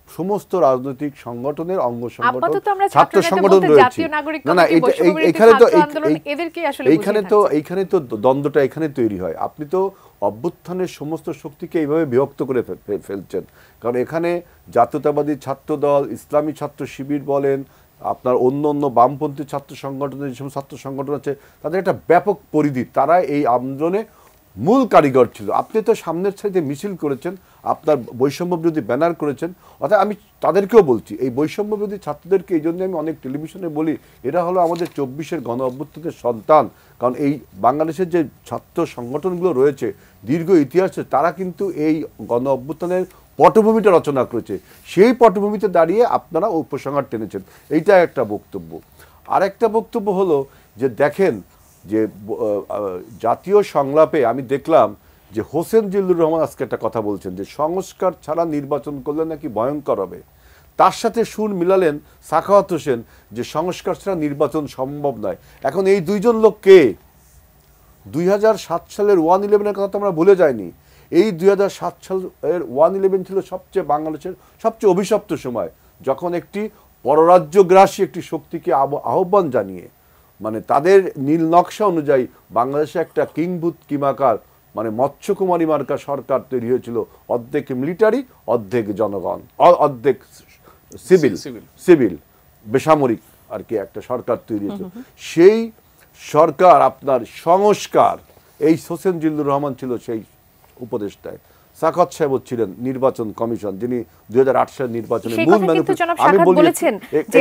সমস্ত রাজনৈতিক সংগঠনের অঙ্গ সংগঠন, ছাত্র সংগঠন রয়েছে। না না, এইখানে তো দ্বন্দ্বটা এখানে তৈরি হয়। আপনি তো অভ্যুত্থানের সমস্ত শক্তিকে এইভাবে বিভক্ত করে ফেলছেন, কারণ এখানে জাতীয়তাবাদী ছাত্র দল, ইসলামী ছাত্র শিবির বলেন, আপনার অন্য অন্য বামপন্থী ছাত্র সংগঠনের যে সমস্ত ছাত্র সংগঠন আছে, তাদের একটা ব্যাপক পরিধি, তারা এই আন্দোলনে মূল কারিগর ছিল। আপনি তো সামনের সাইডে মিছিল করেছেন, আপনার বৈষম্য বিরোধী ব্যানার করেছেন। অর্থাৎ আমি তাদেরকেও বলছি, এই বৈষম্য বিরোধী ছাত্রদেরকে, এই জন্য আমি অনেক টেলিভিশনে বলি, এরা হলো আমাদের 24-এর গণ অভ্যুত্থানের সন্তান। কারণ এই বাংলাদেশের যে ছাত্র সংগঠনগুলো রয়েছে দীর্ঘ ইতিহাসে, তারা কিন্তু এই গণ অভ্যুত্থানের পটভূমিটা রচনা করেছে। সেই পটভূমিতে দাঁড়িয়ে আপনারা উপসংহার টেনেছেন, এইটা একটা বক্তব্য। আর একটা বক্তব্য হলো যে দেখেন, যে জাতীয় সংলাপে আমি দেখলাম যে হোসেন জিল্লুর রহমান আজকে একটা কথা বলছেন যে সংস্কার ছাড়া নির্বাচন করলে নাকি ভয়ঙ্কর হবে। তার সাথে সুর মিলালেন সাখাওয়াত হোসেন যে সংস্কার ছাড়া নির্বাচন সম্ভব নয়। এখন এই দুইজন লোক কে? 2007 সালের 1/11 কথা তো আমরা ভুলে যাইনি। এই 2007 সালের 1/11 ছিল সবচেয়ে বাংলাদেশের সবচেয়ে অভিশপ্ত সময়, যখন একটি পররাজ্যগ্রাসী একটি শক্তিকে আহ্বান জানিয়ে মানে তাদের নীল নকশা অনুযায়ী বাংলাদেশে একটা কিংভূত কিমাকার মানে মৎস্যকুমারী মার্কা সরকার তৈরি হয়েছিল, অর্ধেক মিলিটারি অর্ধেক জনগণ অর্ধেক সিভিল বেসামরিক আর কি একটা সরকার তৈরি হয়েছিল। সেই সরকার আপনার সংস্কার, এই হোসেন জিল্লুর রহমান ছিল সেই উপদেষ্টায়, সাখাত সাহেব ছিলেন নির্বাচন কমিশন, যিনি 2008 সালের নির্বাচনে মূল বলেছেন যে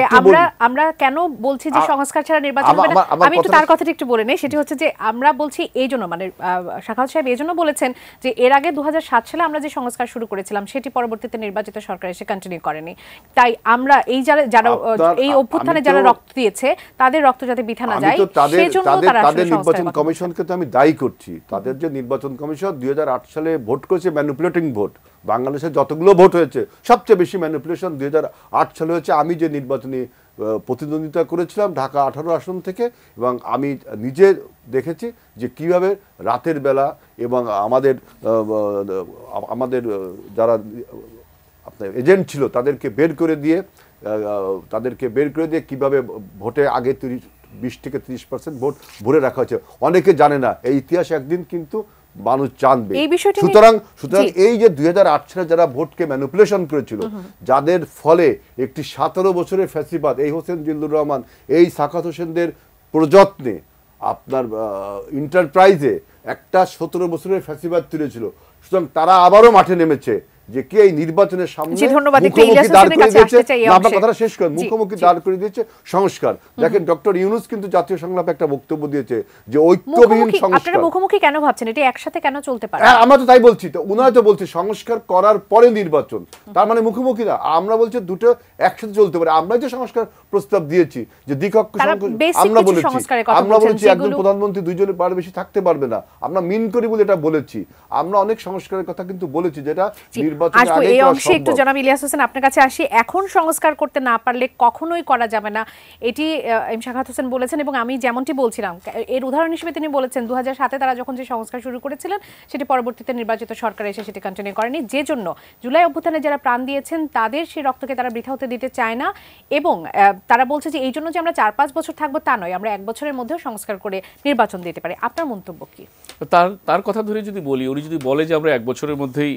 আমরা কেন বলছি যে সংস্কার ছাড়া নির্বাচন হবে না। আমি একটু তার কথাটা একটু বলে নেই। সেটি হচ্ছে যে আমরা বলছি এই জন্য মানে সাখাত সাহেব এই জন্য বলেছেন যে এর আগে 2007 সালে আমরা যে সংস্কার শুরু করেছিলাম সেটি পরবর্তীতে নির্বাচিত সরকার এসে কন্টিনিউ করেনি। তাই আমরা এই যারা এই অভ্যুত্থানে যারা রক্ত দিয়েছে তাদের রক্ত যাতে বৃথা না যায় সেজন্য তাদের নির্বাচন কমিশনকে তো আমি দায়ী করছি। তাদের যে নির্বাচন কমিশন 2008 সালে ভোট করেছে ম্যানিপুলেটিং ভোট, বাংলাদেশে যতগুলো ভোট হয়েছে সবচেয়ে বেশি ম্যানিপুলেশন 2008 সালে হয়েছে। আমি যে নির্বাচনী প্রতিদ্বন্দ্বিতা করেছিলাম ঢাকা 18 আসন থেকে, এবং আমি নিজে দেখেছি যে কিভাবে রাতের বেলা এবং আমাদের যারা আপনার এজেন্ট ছিল তাদেরকে বের করে দিয়ে কিভাবে ভোটে আগে 20 থেকে 30% ভোট ভরে রাখা হয়েছে। অনেকে জানে না, এই ইতিহাস একদিন কিন্তু মানুষ জানবে। সুতরাং এই যে 2008 সালে যারা ভোটকে ম্যানিপুলেশন করেছিল, যাদের ফলে একটি 17 বছরের ফ্যাসিবাদ, এই হোসেন জিল্লুর রহমান এই সাখাত হোসেনদের প্রযত্নে আপনার এন্টারপ্রাইজে একটা 17 বছরের ফ্যাসিবাদ তুলেছিল। সুতরাং তারা আবারও মাঠে নেমেছে যে কি এই নির্বাচনের সামনে মুখোমুখি দাঁড় করে দিয়েছে সংস্কার। দেখেন ডক্টর ইউনূস কিন্তু জাতীয় সংলাপে একটা বক্তব্য দিয়েছে যে ঐক্যবিহীন সংস্কার। আপনারা মুখোমুখি কেন ভাবছেন? এটা একসাথে কেন চলতে পারে? আমরা তো তাই বলছি, তো উনারা তো বলছে সংস্কার করার পরে নির্বাচন, তার মানে মুখোমুখি না। আমরা বলছি দুটো একসাথে চলতে পারে। আমরা যে সংস্কার প্রস্তাব দিয়েছি যে দ্বিকক্ষ আমরা বলেছি একজন প্রধানমন্ত্রী দুইজনের পারে বেশি থাকতে পারবে না, আমরা মিন করি বলে এটা বলেছি। আমরা অনেক সংস্কারের কথা কিন্তু বলেছি যেটা এই অংশে একটু জনাব ইলিয়াস হোসেন আপনার কাছে আসি। এখন সংস্কার করতে না পারলে কখনোই করা যাবে না, এটি এম সাখাত হোসেন বলেছেন। এবং আমি যেমনটি বলছিলাম এর উদাহরণ হিসেবে তিনি বলেছেন 2007-এ তারা যখন যে সংস্কার শুরু করেছিলেন সেটি পরবর্তীতে নির্বাচিত সরকার এসে সেটি কন্টিনিউ করেনি, যে জন্য জুলাই অভ্যুত্থানে যারা প্রাণ দিয়েছেন তাদের সেই রক্তকে তারা বৃথা হতে দিতে চায় না। এবং তারা বলছে যে এই জন্য যে আমরা 4-5 বছর থাকবো তা নয়, আমরা 1 বছরের মধ্যেও সংস্কার করে নির্বাচন দিতে পারি। আপনার মন্তব্য কি? তার কথা ধরে যদি বলি, উনি যদি বলে যে আমরা 1 বছরের মধ্যেই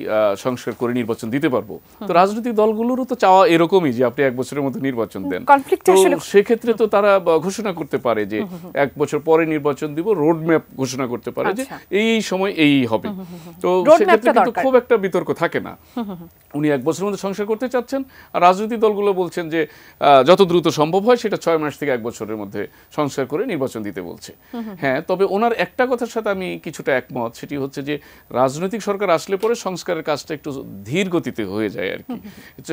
সংস্কার করে নির্বাচন দিতে পারবো, তো রাজনৈতিক দলগুলোরও তো চাওয়া এরকমই যে আপনি 1 বছরের মধ্যে নির্বাচন দেন। তো সেক্ষেত্রে তো তারা ঘোষণা করতে পারে যে 1 বছর পরে নির্বাচন দিব, রোড ম্যাপ ঘোষণা করতে পারে যে এই সময় এই হবে। তো সেক্ষেত্রে কিন্তু খুব একটা বিতর্ক থাকে না। উনি 1 বছরের মধ্যে সংস্কার করতে চাচ্ছেন, আর রাজনৈতিক দলগুলো বলছেন যে যত দ্রুত সম্ভব হয় সেটা 6 মাস থেকে 1 বছরের মধ্যে সংস্কার করে নির্বাচন দিতে বলছে। হ্যাঁ, তবে ওনার একটা কথার সাথে আমি কিছুটা একমত, সেটি হচ্ছে যে রাজনৈতিক সরকার আসলে পরে সংস্কারের কাজটা একটু ধীর গতিতে হয়ে যায় আর কি।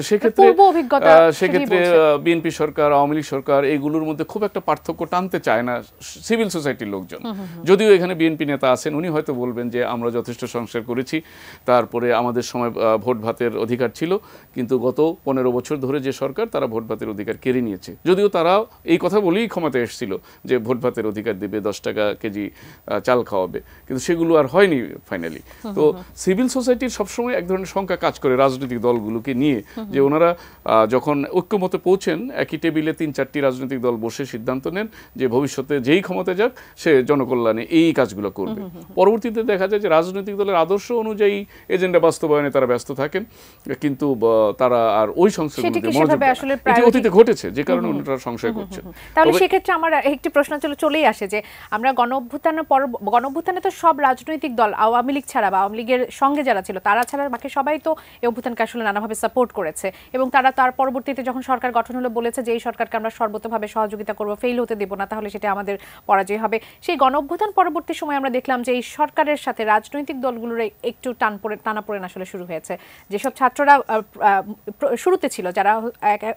সেক্ষেত্রে বিএনপি সরকার, আওয়ামী লীগ সরকার এইগুলোর মধ্যে খুব একটা পার্থক্য টানতে চায় না সিভিল সোসাইটির লোকজন। যদিও এখানে বিএনপি নেতা আছেন, উনি হয়তো বলবেন যে আমরা যথেষ্ট সংস্কার করেছি, তারপরে আমাদের সময় ভোট ভাতের অধিকার ছিল, কিন্তু গত 15 বছর ধরে যে সরকার তারা ভোট ভাতের অধিকার কেড়ে নিয়েছে। যদিও তারা এই কথা বলেই ক্ষমতায় এসেছিল যে ভোট ভাতের অধিকার দেবে, 10 টাকা কেজি চাল খাওয়াবে, কিন্তু সেগুলো আর হয়নি ফাইনালি। তো সিভিল সোসাইটির সবসময় এক ধরনের শঙ্কা কাজ করে রাজনৈতিক দলগুলোকে নিয়ে, যে ওনারা যখন ঐক্যমতে পৌঁছেন, একই টেবিলে 3-4টি রাজনৈতিক দল বসে সিদ্ধান্ত নেন যে ভবিষ্যতে যেই ক্ষমতায় যাক সে জনকল্যাণে এই কাজগুলো করবে। পরবর্তীতে দেখা যায় যে রাজনৈতিক দলের আদর্শ অনুযায়ী এজেন্ডা বাস্তবায়নে তারা ব্যস্ত থাকেন, কিন্তু তারা আর ওই সংস্কারগুলোতে মনোযোগ দেন না। এটি অতীতে ঘটেছে, যে কারণে ওনারা সংশয় করছেন। তাহলে সেক্ষেত্রে আমার একটি প্রশ্ন চলেই আসে যে আমরা গণঅভ্যুত্থানে তো সব রাজনৈতিক দল, আওয়ামী লীগ ছাড়া বা আওয়ামী লীগের সঙ্গে যারা ছিল তারা ছাড়া বাকি সবাই তো এই অভ্যুত্থানকে আসলে নানাভাবে সাপোর্ট করেছে, এবং তারা তার পরবর্তীতে যখন সরকার গঠন হলো বলেছে যে এই সরকারকে আমরা সর্বতোভাবে সহযোগিতা করবো, ফেল হতে দেব না, তাহলে সেটা আমাদের পরাজয় হবে। সেই গণঅভ্যুত্থান পরবর্তী সময় আমরা দেখলাম যে এই সরকারের সাথে রাজনৈতিক দলগুলোর একটু টানাপোড়েন আসলে শুরু হয়েছে। যেসব ছাত্ররা শুরুতে ছিল, যারা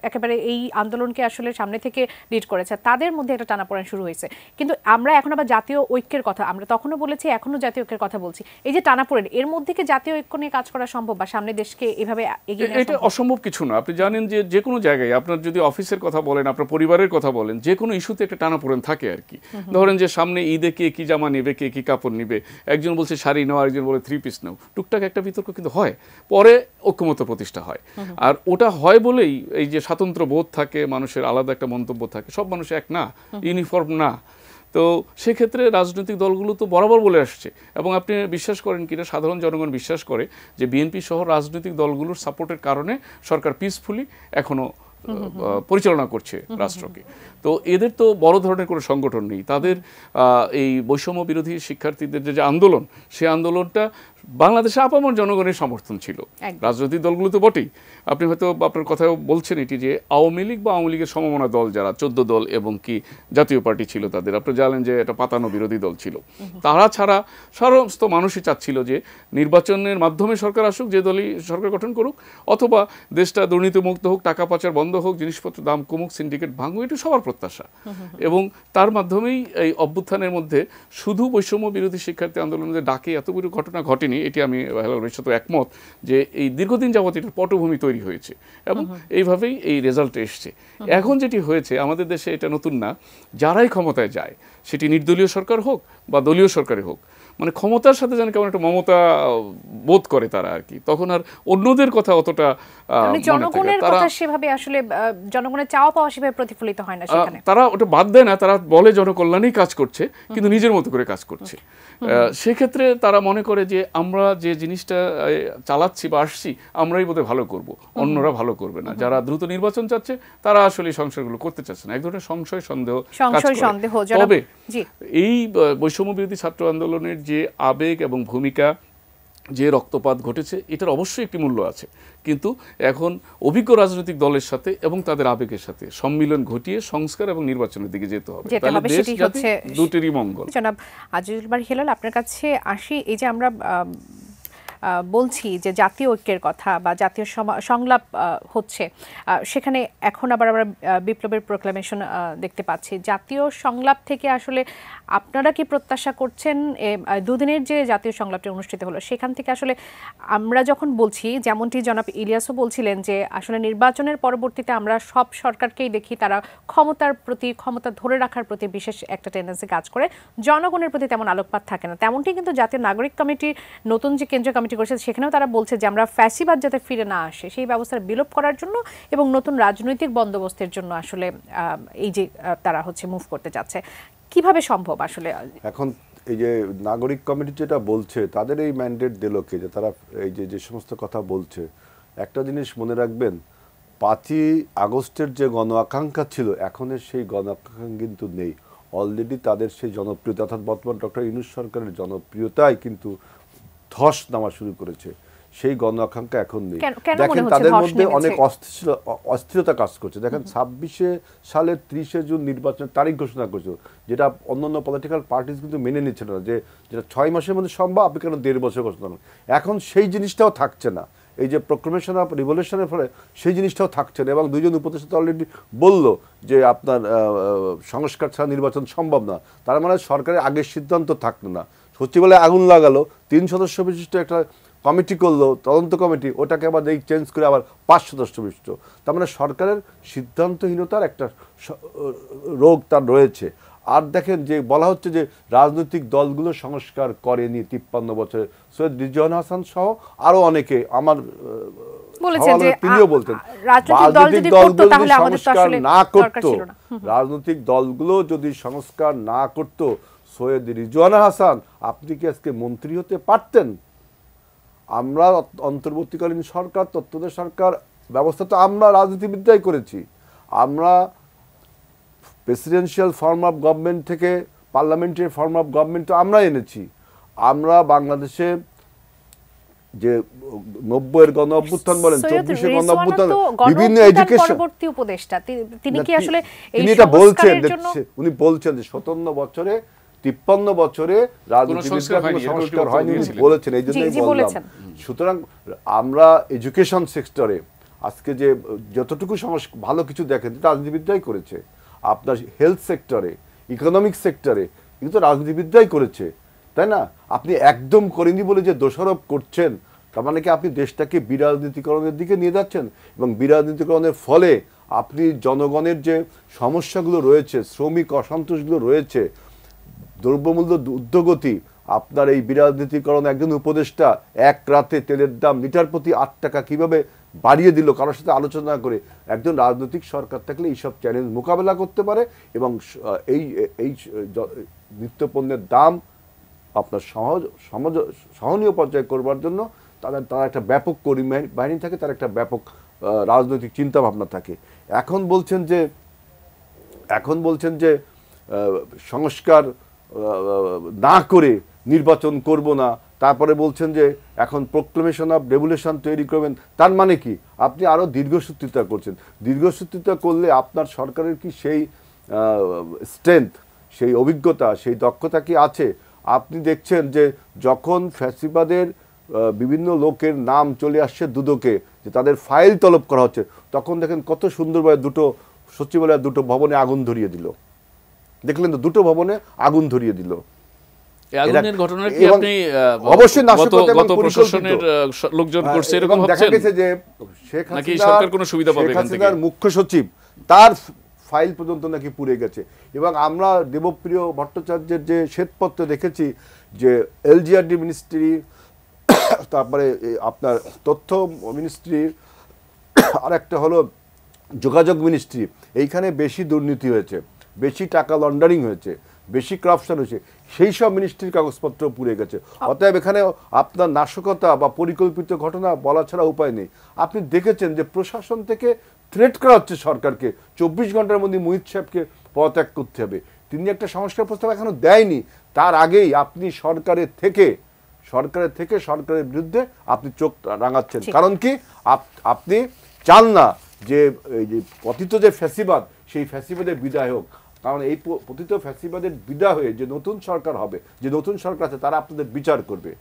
একেবারে এই আন্দোলনকে আসলে সামনে থেকে লিড করেছে, তাদের মধ্যে একটা টানাপোড়েন শুরু হয়েছে। কিন্তু আমরা এখন আবার জাতীয় ঐক্যের কথা, আমরা তখনও বলেছি, এখনো জাতীয় ঐক্যের কথা বলছি। এই যে টানাপোড়েন, এর মধ্যে কি জাতীয় ঐক্য নিয়ে কাজ করা সম্ভব বা সামনে দেশকে এভাবে এগিয়ে নেওয়া এটা অসম্ভব কিছু না। আপনি জানেন যে যে কোনো জায়গায় আপনার যদি অফিসের কথা বলেন, আপনার পরিবারের কথা বলেন, যে কোনো ইস্যুতে একটা টানাপোড়েন থাকে আর কি। ধরেন যে সামনে ঈদে কে কি জামা নেবে, কে কি কাপড় নেবে, একজন বলছে শাড়ি নাও, আরেকজন বলে 3 পিস নাও, টুকটাক একটা বিতর্ক কিন্তু হয়, পরে ঐক্যমত্য প্রতিষ্ঠা হয়। আর ওটা হয় বলেই এই যে স্বাতন্ত্র বোধ থাকে, মানুষের আলাদা একটা মন্তব্য থাকে, সব মানুষ এক না, ইউনিফর্ম না। তো সেক্ষেত্রে রাজনৈতিক দলগুলো তো বরাবর বলে আসছে, এবং আপনি বিশ্বাস করেন কিনা, সাধারণ জনগণ বিশ্বাস করে যে বিএনপি সহ রাজনৈতিক দলগুলোর সাপোর্টের কারণে সরকার পিসফুলি এখনো পরিচালনা করছে রাষ্ট্রকে। তো এদের তো বড় ধরনের কোনো সংগঠন নেই। তাদের এই বৈষম্য বিরোধী শিক্ষার্থীদের যে আন্দোলন, সেই আন্দোলনটা বাংলাদেশে আপামর জনগণের সমর্থন ছিল, রাজনৈতিক দলগুলো তো বটেই। আপনি হয়তো আপনার কথাও বলছেন এটি যে আওয়ামী লীগ বা আওয়ামী লীগের সমমনা দল যারা 14 দল এবং কি জাতীয় পার্টি ছিল তাদের, আপনি জানেন যে এটা পাতানো বিরোধী দল ছিল, তারা ছাড়া সমস্ত মানুষই চাচ্ছিল যে নির্বাচনের মাধ্যমে সরকার আসুক, যে দলই সরকার গঠন করুক, অথবা দেশটা দুর্নীতিমুক্ত হোক, টাকা পাচার বন্ধ হোক, জিনিসপত্র দাম কমুক, সিন্ডিকেট ভাঙুক, এটি সবার প্রত্যাশা। এবং তার মাধ্যমেই এই অভ্যুত্থানের মধ্যে শুধু বৈষম্য বিরোধী শিক্ষার্থী আন্দোলনের ডাকে এতগুলো ঘটনা ঘটেনি, এটি আমি হেলালের সাথে একমত যে এই দীর্ঘদিন যাবত এটার পটভূমি তৈরি হয়েছে এবং এইভাবেই এই রেজাল্ট এসছে। এখন যেটি হয়েছে আমাদের দেশে, এটা নতুন না, যারাই ক্ষমতায় যায়, সেটি নির্দলীয় সরকার হোক বা দলীয় সরকারে হোক, মানে ক্ষমতার সাথে যেন কেমন একটা মমতা বোধ করে তারা আর কি, তখন আর অন্যদের কথা অতটা জনগণের কথা সেভাবে আসলে জনগণের চাওয়া পাওয়া সেভাবে প্রতিফলিত হয় না সেখানে, তারা ওটা বাদ দেয় না, তারা বলে জনকল্যাণেই কাজ করছে, কিন্তু নিজের মতো করে কাজ করছে। সেক্ষেত্রে তারা মনে করে যে আমরা যে জিনিসটা চালাচ্ছি বা আসছি আমরাই বোধহয় ভালো করব, অন্যরা ভালো করবে না। যারা দ্রুত নির্বাচন চাচ্ছে তারা আসলে সংস্কারগুলো করতে চাচ্ছে না, এক ধরনের সংশয় সন্দেহ কাজ করে। তবে এই বৈষম্য বিরোধী ছাত্র আন্দোলনের যে আবেগ এবং ভূমিকা, যে রক্তপাত ঘটেছে, এটার অবশ্যই একটি মূল্য আছে, কিন্তু এখন অভিজ্ঞ রাজনৈতিক দলের সাথে এবং তাদের আবেগের সাথে সম্মিলন ঘটিয়ে সংস্কার এবং নির্বাচনের দিকে যেতে হবে, তাহলে দেশ জাতি দুটিরই মঙ্গল। জনাব আজিজুল বারী হেলাল, আপনার কাছে আসি। এই যে আমরা বলছি যে জাতীয় ঐক্যের কথা বা জাতীয় সংলাপ হচ্ছে, সেখানে এখন আবার আমরা বিপ্লবের প্রোক্লামেশন দেখতে পাচ্ছি। জাতীয় সংলাপ থেকে আসলে আপনারা কি প্রত্যাশা করছেন? দুদিনের যে জাতীয় সংলাপটি অনুষ্ঠিত হলো সেখান থেকে আসলে আমরা যখন বলছি, যেমনটি জনাব ইলিয়াসও বলছিলেন যে আসলে নির্বাচনের পরবর্তীতে আমরা সব সরকারকেই দেখি তারা ক্ষমতা ধরে রাখার প্রতি বিশেষ একটা টেন্ডেন্সি কাজ করে, জনগণের প্রতি তেমন আলোকপাত থাকে না। তেমনটি কিন্তু জাতীয় নাগরিক কমিটি নতুন যে কেন্দ্রীয় কমিটি করেছে সেখানেও তারা বলছে যে আমরা ফ্যাসিবাদ যাতে ফিরে না আসে সেই ব্যবস্থার বিলোপ করার জন্য এবং নতুন রাজনৈতিক বন্দোবস্তের জন্য আসলে এই যে তারা মুভ করতে যাচ্ছে। কিভাবে সম্ভব আসলে? এখন এই যে নাগরিক কমিটি যেটা বলছে, তাদের এই ম্যান্ডেট দিল কে, যে তারা এই যে সমস্ত কথা বলছে, একটা জিনিস মনে রাখবেন, 5ই আগস্টের যে গণ আকাঙ্ক্ষা ছিল, এখনের সেই গণ আকাঙ্ক্ষা কিন্তু নেই। অলরেডি তাদের সেই জনপ্রিয়তা, অর্থাৎ বর্তমান ডক্টর ইউনূস সরকারের জনপ্রিয়তাই কিন্তু ধস নামা শুরু করেছে, সেই গণ আকাঙ্ক্ষা এখন নেই। দেখেন তাদের মধ্যে অনেক অস্থিরতা কাজ করছে। দেখেন 26 সালের 30 জুন নির্বাচনের তারিখ ঘোষণা করছে, যেটা অন্যান্য পলিটিক্যাল পার্টিস কিন্তু মেনে নিচ্ছে না, যে যেটা 6 মাসের মধ্যে সম্ভব, আপনি কেন 1.5 বছর ঘোষণা করেন। এখন সেই জিনিসটাও থাকছে না, এই যে প্রোক্লামেশন অফ রিভলিউশনের ফলে সেই জিনিসটাও থাকছে না। এবং দুইজন উপদেষ্টা অলরেডি বলল যে আপনার সংস্কার ছাড়া নির্বাচন সম্ভব না, তার মানে সরকারের আগের সিদ্ধান্ত থাকলো না। সচিবালয়ে আগুন লাগালো, 3 সদস্য বিশিষ্ট একটা কমিটি করলো, তদন্ত কমিটি, ওটাকে আবার চেঞ্জ করে আবার 5 সদস্য বিশিষ্ট। তার মানে সরকারের সিদ্ধান্তহীনতার একটা রোগ তার রয়েছে। আর দেখেন যে বলা হচ্ছে যে রাজনৈতিক দলগুলো সংস্কার করেনি 53 বছরে, সৈয়দ রিজওয়ান হাসান সহ আরো অনেকে আমার তিনিও বলতেন রাজনৈতিক দলগুলো যদি সংস্কার না করতো, রাজনৈতিক দলগুলো যদি সংস্কার না করতো, সৈয়দ রিজওয়ান হাসান আপনি কি আজকে মন্ত্রী হতে পারতেন? আমরা অন্তর্বর্তীকালীন সরকার, তত্ত্বাবধায়ক সরকার ব্যবস্থা তো আমরা রাজনীতিবিদরাই করেছি। আমরা প্রেসিডেন্সিয়াল ফর্ম অফ গভর্নমেন্ট থেকে পার্লামেন্টারি ফর্ম অফ গভর্নমেন্ট তো আমরা এনেছি। আমরা বাংলাদেশে যে 90-এর গণ অভ্যুত্থান বলেন, 24-এর গণ অভ্যুত্থান, বিভিন্ন এডুকেশন পরবর্তী উপদেষ্টা তিনি কি আসলে এই এটা বলছেন, উনি বলছেন যে 57 বছরে 53 বছরে রাজনীতিবিদরা কোনো সংস্কার হয়নি বলেছেন, এই জন্যই বললাম। সুতরাং আমরা এডুকেশন সেক্টরে আজকে যে যতটুকু ভালো কিছু দেখেন রাজনীতিবিদরাই করেছে, আপনার হেলথ সেক্টরে, ইকোনমিক সেক্টরে কিন্তু রাজনীতিবিদরাই করেছে, তাই না? আপনি একদম করেনি বলে যে দোষারোপ করছেন, তার মানে কি আপনি দেশটাকে বিরাজনীতিকরণের দিকে নিয়ে যাচ্ছেন, এবং বিরাজনীতিকরণের ফলে আপনি জনগণের যে সমস্যাগুলো রয়েছে, শ্রমিক অসন্তোষগুলো রয়েছে, দ্রব্যমূল্য ঊর্ধ্বগতি, আপনার এই বিরাজনীতিকরণ একজন উপদেষ্টা এক রাতে তেলের দাম লিটার প্রতি 8 টাকা কিভাবে বাড়িয়ে দিল কারোর সাথে আলোচনা করে। একজন রাজনৈতিক সরকার থাকলে এইসব চ্যালেঞ্জ মোকাবেলা করতে পারে এবং এই নিত্যপণ্যের দাম আপনার সহনীয় পর্যায়ে করবার জন্য তারা একটা ব্যাপক কর্মী বাহিনী থাকে, তার একটা ব্যাপক রাজনৈতিক চিন্তা ভাবনা থাকে। এখন বলছেন যে সংস্কার না করে নির্বাচন করব না, তারপরে বলছেন যে এখন প্রোক্লেমেশন অফ রেভুলেশন তৈরি করবেন। তার মানে কি আপনি আরও দীর্ঘসূত্রিতা করছেন। দীর্ঘসূত্রিতা করলে আপনার সরকারের কি সেই স্ট্রেংথ, সেই অভিজ্ঞতা, সেই দক্ষতা কি আছে? আপনি দেখছেন যে যখন ফ্যাসিবাদের বিভিন্ন লোকের নাম চলে আসছে দুদকে, যে তাদের ফাইল তলব করা হচ্ছে, তখন দেখেন কত সুন্দরভাবে দুটো সচিবালয়ের দুটো ভবনে আগুন ধরিয়ে দিল। দেখলেন তো, দুটো ভবনে আগুন ধরিয়ে দিল। আগুনের ঘটনার কি আপনি অবশ্যই গত প্রশাসনের লোকজন করছে এরকম ভাবছেন? দেখা গেছে যে শেখ সরকার কোনো সুবিধা পাবে এখান থেকে। মুখ্য সচিব তার ফাইল পর্যন্ত নাকি পুড়ে গেছে। এবং আমরা দেবপ্রিয় ভট্টাচার্যের যে শ্বেতপত্র দেখেছি যে এলজিআরডি মিনিস্ট্রি, তারপরে আপনার তথ্য মিনিস্ট্রি, আর একটা হলো যোগাযোগ মিনিস্ট্রি, এইখানে বেশি দুর্নীতি হয়েছে, বেশি টাকা লন্ডারিং হয়েছে, বেশি করাপশন হয়েছে, সেই সব মিনিস্ট্রির কাগজপত্র পুড়ে গেছে। অতএব এখানে আপনার নাশকতা বা পরিকল্পিত ঘটনা বলা ছাড়া উপায় নেই। আপনি দেখেছেন যে প্রশাসন থেকে থ্রেট করা হচ্ছে সরকারকে 24 ঘন্টার মধ্যে মুহিত সাহেবকে পদত্যাগ করতে হবে। তিনি একটা সংস্কার প্রস্তাব এখনো দেয়নি, তার আগেই আপনি সরকারের বিরুদ্ধে আপনি চোখ রাঙাচ্ছেন। কারণ কি আপনি চান না যে পতিত যে ফ্যাসিবাদ, সেই ফ্যাসিবাদের বিদায় হোক। কারণ এই পতিত ফ্যাসিবাদের বিদায় হয়ে যে নতুন সরকার হবে, যে নতুন সরকার আছে, তারা আপনাদের বিচার করবে।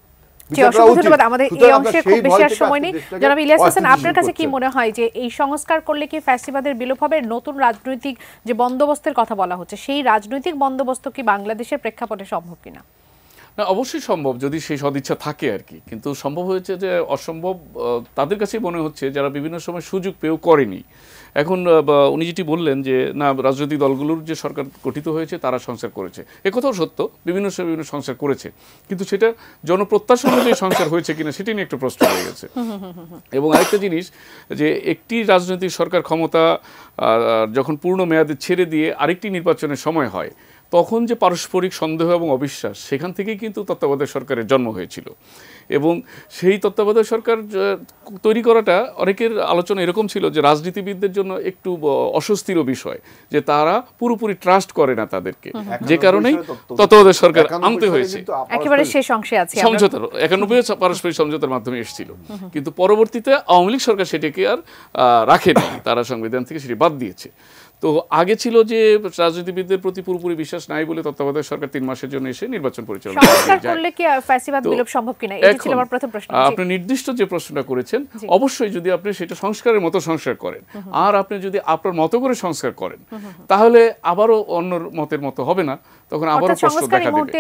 আমাদের এই অংশে খুব বেশি আর সময় নেই। জনাব ইলিয়াস হোসেন, আপনার কাছে কি মনে হয় যে এই সংস্কার করলে কি ফ্যাসিবাদের বিলোপ হবে? নতুন রাজনৈতিক যে বন্দোবস্তের কথা বলা হচ্ছে, সেই রাজনৈতিক বন্দোবস্ত কি বাংলাদেশের প্রেক্ষাপটে সম্ভব কিনা? না, অবশ্যই সম্ভব যদি সেই সদিচ্ছা থাকে আর কি। কিন্তু সম্ভব হয়েছে যে অসম্ভব তাদের কাছেই মনে হচ্ছে যারা বিভিন্ন সময় সুযোগ পেয়েও করেনি। এখন উনি যেটি বললেন যে না, রাজনৈতিক দলগুলোর যে সরকার গঠিত হয়েছে তারা সংস্কার করেছে, একথাও সত্য, বিভিন্ন সময় বিভিন্ন সংস্কার করেছে, কিন্তু সেটা জনপ্রত্যাশা অনুযায়ী সংস্কার হয়েছে কিনা সেটি নিয়ে একটু প্রশ্ন হয়ে গেছে। এবং আরেকটা জিনিস যে একটি রাজনৈতিক সরকার ক্ষমতা যখন পূর্ণ মেয়াদে ছেড়ে দিয়ে আরেকটি নির্বাচনের সময় হয়, তখন যে পারস্পরিক সন্দেহ এবং অবিশ্বাস, সেখান থেকেই কিন্তু তত্ত্বাবধায়ক সরকারের জন্ম হয়েছিল। এবং সেই তত্ত্বাবধায়ক সরকার তৈরি করাটা অনেকের আলোচনা এরকম ছিল যে রাজনীতিবিদদের জন্য একটু অস্বস্তিরও বিষয়, যে তারা পুরোপুরি ট্রাস্ট করে না তাদেরকে, যে কারণেই তত্ত্বাবধায়ক সরকার আনতে হয়েছে। একেবারে শেষ অংশে আছে সমঝোতার 91 পারস্পরিক সমঝোতার মাধ্যমে এসেছিল, কিন্তু পরবর্তীতে আওয়ামী লীগ সরকার সেটাকে আর রাখেনি, তারা সংবিধান থেকে সেটি বাদ দিয়েছে। তো আগে ছিল যে রাজনীতিবিদদের প্রতি পুরোপুরি বিশ্বাস নাই বলে তত্ত্বাবধায়ক সরকার 3 মাসের জন্য এসে নির্বাচন পরিচালনা করলে কি ফ্যাসিবাদ বিলোপ সম্ভব কিনা, এটা ছিল আমার প্রথম প্রশ্ন। আপনি নির্দিষ্ট যে প্রশ্নটা করেছেন, অবশ্যই যদি আপনি সেটা সংস্কারের মতো সংস্কার করেন, আর আপনি যদি আপনার মতো করে সংস্কার করেন, তাহলে আবারও অন্য মতের মতো হবে না, তখন আবারও প্রশ্ন দেখা দেবে।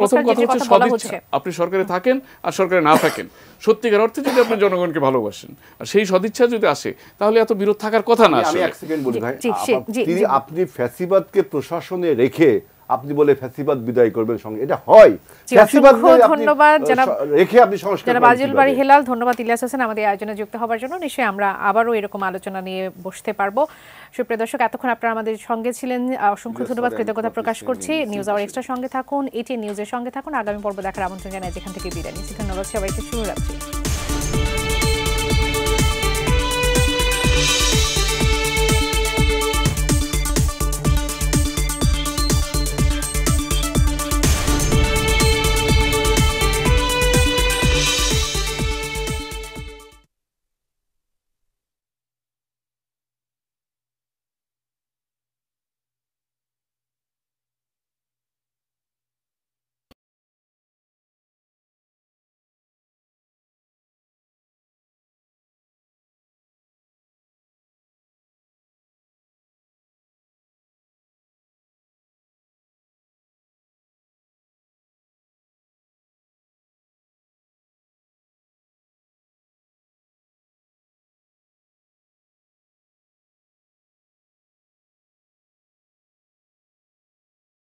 প্রথম কথা হচ্ছে সদিচ্ছা, আপনি সরকারে থাকেন আর সরকারে না থাকেন, সত্যিকার অর্থে যদি আপনি জনগণকে ভালোবাসেন আর সেই সদিচ্ছা যদি আসে, তাহলে এত বিরোধ থাকার কথা না। আমি এক সেকেন্ড বলি ভাই, আপনি ফ্যাসিবাদকে প্রশাসনে রেখে আপনি বলে ফ্যাসিবাদ বিদায় করবেন সঙ্গে, এটা হয়? ধন্যবাদ রেখে আপনি সংস্কার জনাব আজিল বারী হেলাল, ধন্যবাদ ইলিয়াস হোসেন আমাদের আয়োজনে যুক্ত হওয়ার জন্য। নিশ্চয়ই আমরা আবারও এরকম আলোচনা নিয়ে বসতে পারবো। সুপ্রিয় দর্শক, এতক্ষণ আপনারা আমাদের সঙ্গে ছিলেন, অসংখ্য ধন্যবাদ, কৃতজ্ঞতা প্রকাশ করছি। নিউজ আওয়ার এক্সট্রার সঙ্গে থাকুন, এটিএন নিউজের সঙ্গে থাকুন। আগামী পর্ব দেখার আমন্ত্রণ জানাই যেখান থেকে বিদায় নিচ্ছি। ধন্যবাদ সবাইকে, শুভরাত্রি।